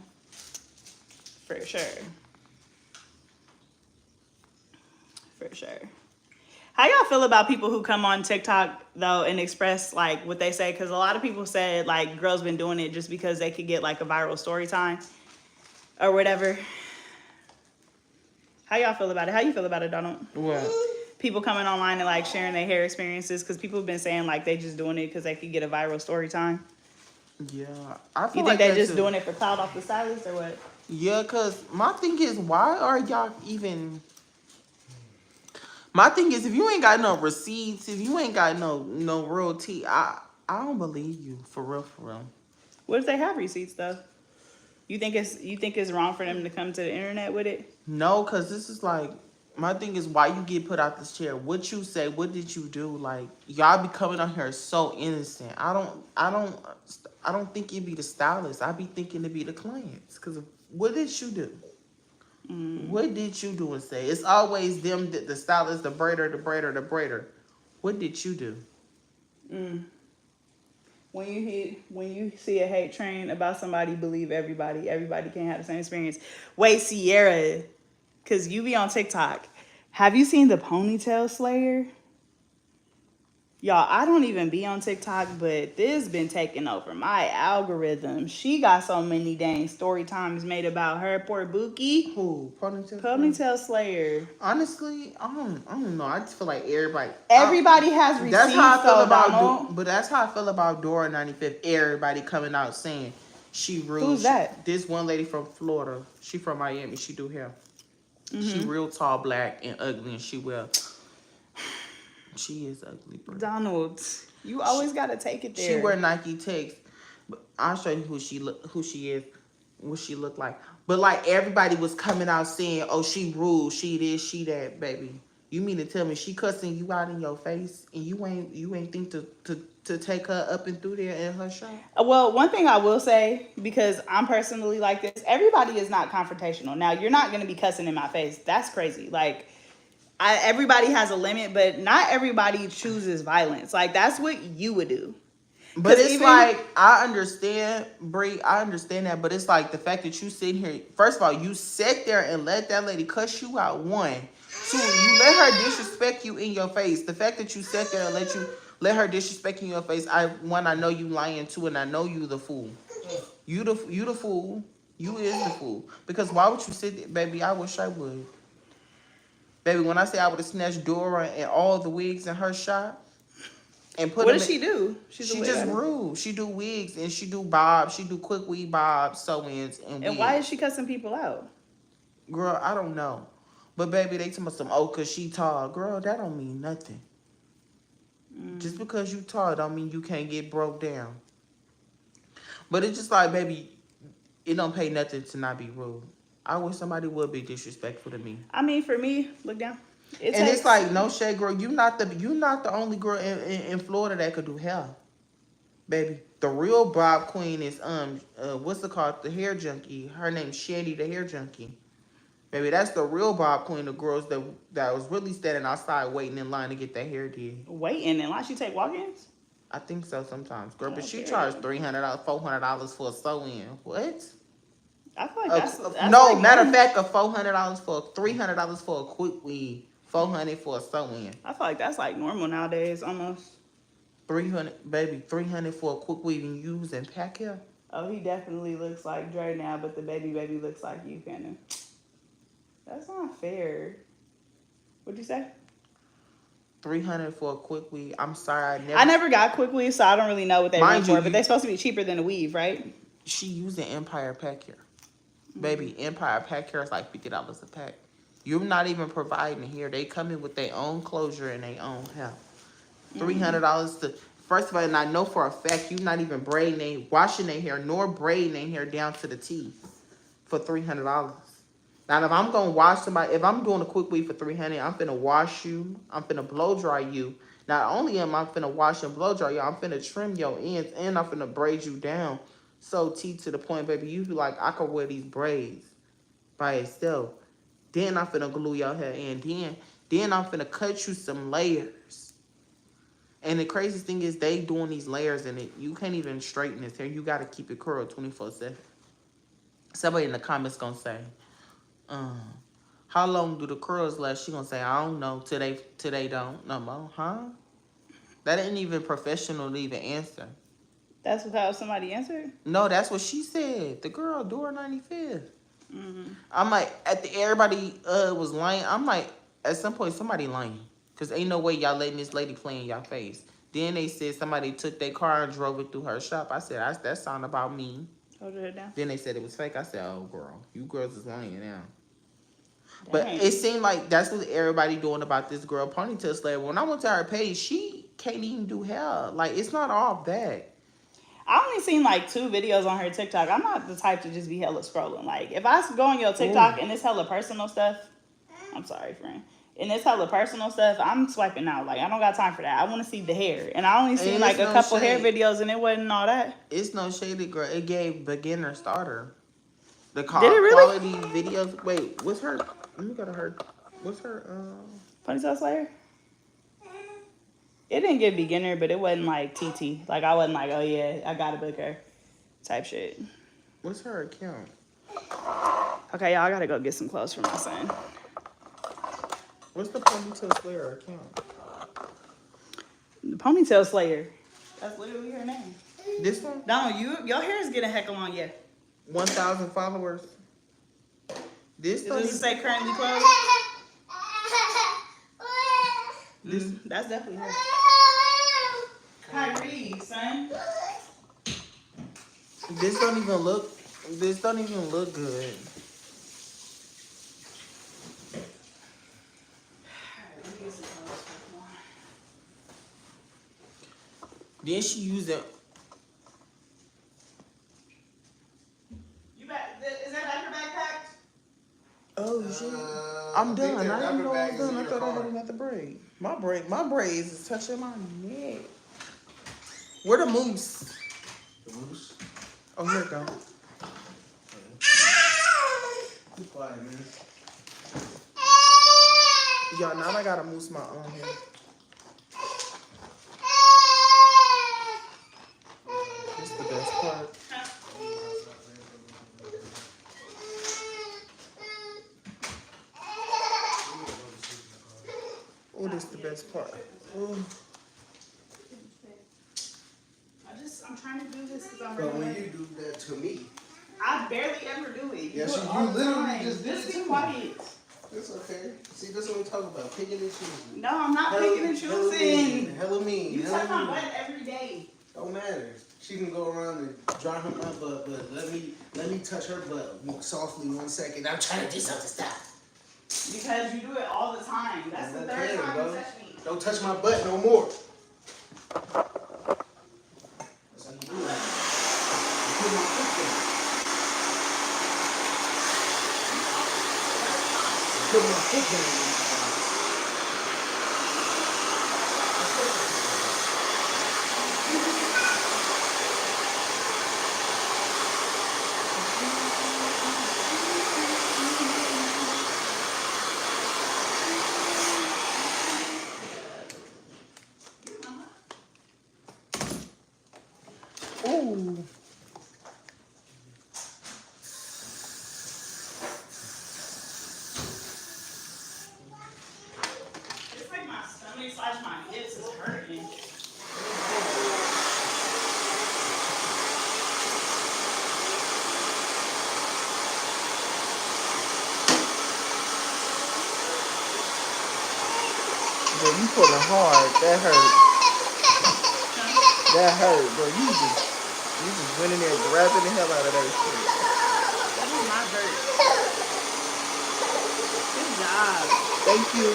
For sure. For sure. How y'all feel about people who come on TikTok though and express like what they say? Because a lot of people said like girls been doing it just because they could get like a viral story time or whatever. How y'all feel about it? How you feel about it, Donald? What? People coming online and like sharing their hair experiences because people have been saying like they just doing it because they could get a viral story time. Yeah, I feel You think like they that just too. doing it for clout off the stylist or what? Yeah, cause my thing is, why are y'all even? My thing is, if you ain't got no receipts, if you ain't got no real tea, I don't believe you for real, for real. What if they have receipts though? You think it's wrong for them to come to the internet with it? No, cause this is like, my thing is, why you get put out this chair? What you say? What did you do? Like, y'all be coming on here so innocent. I don't think it be the stylist. I be thinking it be the clients. Cause what did you do? What did you do and say? It's always them, the stylist, the braider. What did you do? When you see a hate train about somebody, believe everybody. Everybody can't have the same experience. Wait, Sierra, because you be on TikTok. Have you seen the ponytail slayer? Y'all, I don't even be on TikTok, but this been taking over my algorithm. She got so many dang story times made about her, poor Bookie. Who? Ponytail? Ponytail slayer. Honestly, I don't know. I just feel like everybody Has receipts, that's how I feel though, about Donald. but that's how I feel about Dora 95th. Everybody coming out saying she rude. Who's that? This one lady from Florida. She from Miami. She do hair. She real tall, black, and ugly, and she is ugly, bro. Donald, you always gotta take it there. She wear Nike Techs. But I'll show you who she is, what she look like. But like everybody was coming out saying, "Oh, she rude, she this, she that, baby." You mean to tell me she cussing you out in your face and you ain't think to take her up and through there in her shop? Well, one thing I will say, because I'm personally like this, everybody is not confrontational. Now, you're not gonna be cussing in my face. That's crazy. Like, everybody has a limit, but not everybody chooses violence. Like, that's what you would do. But it's like, I understand, Bree, I understand that, but it's like the fact that you sit here, first of all, you sit there and let that lady cuss you out, 1. 2, you let her disrespect you in your face. The fact that you sat there and let her disrespect you in your face, I know you lying too, and I know you the fool. You the fool. You is the fool. Because why would you sit there, baby? I wish I would. Baby, when I say I would have snatched Dora and all the wigs in her shop and put What them does she do? She just rude. She do wigs and she do bobs. She do quick wig bobs, sew-ins, and wigs. why is she cussing people out? Girl, I don't know. But baby, they tell me some, oh, cause she tall. Girl, that don't mean nothing. Just because you tall don't mean you can't get broke down. But it's just like, baby, it don't pay nothing to not be rude. I wish somebody would be disrespectful to me. I mean, for me, look down. It's like, no shade, girl. You not the only girl in Florida that could do hair, baby. The real Bob Queen is what's it called? The hair junkie. Her name's Shandy, the hair junkie. Baby, that's the real Bob Queen. The girls that was really standing outside waiting in line to get their hair did. Waiting in line? She take walk-ins? I think so sometimes, girl. But she Okay. charged $300, $400 for a sew-in. What? I feel like that's no. like Matter of fact, $300 for a quick weave, $400 for a sew-in. I feel like that's like normal nowadays, almost. $300 for a quick weave and use and pack hair. Oh, he definitely looks like Dre now, but the baby looks like you, kind of. That's not fair. What'd you say? $300 for a quick weave. I'm sorry, I never got quick weave, so I don't really know what they run Mind you, for. But they're supposed to be cheaper than a weave, right? She using Empire pack hair. Baby, Empire pack hair is like $50 a pack. You're not even providing hair. They come in with their own closure and their own hair. $300 to, first of all, and I know for a fact you're not even washing their hair nor braiding their hair down to the T for $300. Now, if I'm gonna wash somebody, if I'm doing a quick weave for $300, I'm finna wash you. I'm finna blow dry you. Not only am I finna wash and blow dry you, I'm finna trim your ends and I'm finna braid you down. So T to the point, baby, you be like, I could wear these braids by itself. Then I'm finna glue your hair in. Then I'm finna cut you some layers. And the craziest thing is they doing these layers and you can't even straighten this hair. You gotta keep it curled 24/7. Somebody in the comments gonna say, how long do the curls last? She gonna say, I don't know, till they don't no more, huh? That ain't even professional to even answer. That's how somebody answered? No, that's what she said. The girl, door 95th. I'm like, everybody was lying. I'm like, at some point, somebody lying. Because ain't no way y'all letting this lady play in y'all face. Then they said somebody took their car and drove it through her shop. I said, that sound about me. Hold your head down. Then they said it was fake. I said, oh, girl, you girls is lying now. Dang. But it seemed like that's what everybody doing about this girl, Ponytail Slayer. When I went to her page, she can't even do hair. Like, it's not all bad. I only seen like 2 videos on her TikTok. I'm not the type to just be hella scrolling. Like, if I go on your TikTok and it's hella personal stuff, I'm sorry, friend. And it's hella personal stuff, I'm swiping out. Like, I don't got time for that. I want to see the hair. And I only seen like a couple hair videos and it wasn't all that. It's no shady, girl. It gave beginner starter. The Did it really? quality videos. Wait, what's her? Let me go to her. What's her? Ponytail Slayer? It didn't get beginner, but it wasn't like TT. Like, I wasn't like, oh yeah, I gotta book her type shit. What's her account? Okay, y'all, I gotta go get some clothes for my son. What's the Ponytail Slayer account? The Ponytail Slayer. That's literally her name. This one? No, your hair is getting heck long, yeah. 1,000 followers. This Does it say currently closed? That's definitely her. Kyrie, son. This don't even look good. Then she used it. You back? Is that like your backpack? Oh shit! I'm done. I didn't know I was done. I thought I already got the braid. My braids is touching my neck. Where the moose? The moose? Oh, here it go. Be quiet, man. Y'all, now I gotta moose my own hair. This is the best part. Oh, this is the best part. Oh. I'm trying to do this because I'm But when you do that to me, I barely ever do it. yes, do it you all the literally time. just did Just it be to me. quiet. it's okay. See, that's what we talk about, picking and choosing. No, I'm not picking and choosing. Hella mean. You hella touch my mean. butt every day. Don't matter. She can go around and dry her my butt, but let me touch her butt softly 1 second. I'm trying to do something. Stop. Because you do it all the time. That's the third Okay, time bro. you touch me. Don't touch my butt no more. Ooh. It's like my stomach slash my hips is hurting. Girl, you pulling hard. That hurt. That hurt, bro. You just went in there grabbing the hell out of that shit. That is not hurt. Good job. Thank you.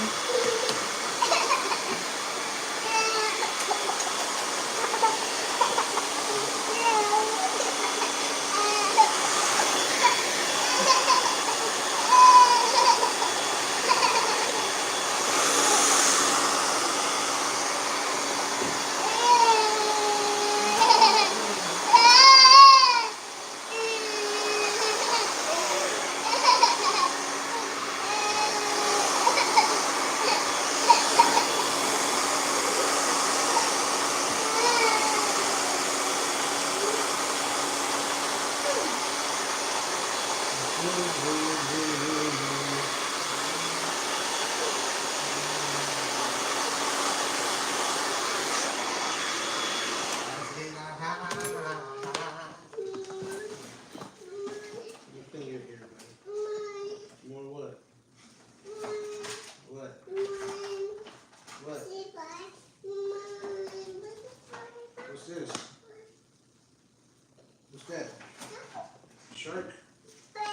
Shark.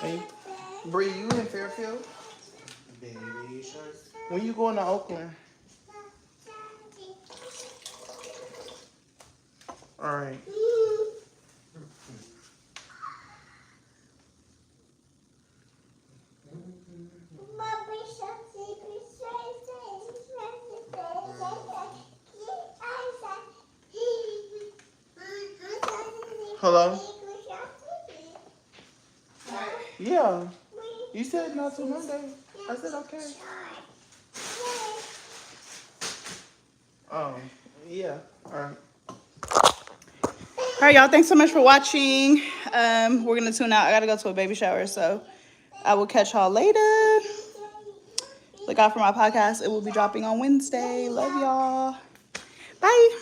Hey, Bree, you in Fairfield? Baby shark. When you going to Oakland? All right. Hello? Yeah. You said not till Monday. I said okay. Oh, yeah. All right. All right, y'all. Thanks so much for watching. We're gonna tune out. I gotta go to a baby shower, so I will catch y'all later. Look out for my podcast. It will be dropping on Wednesday. Love y'all. Bye.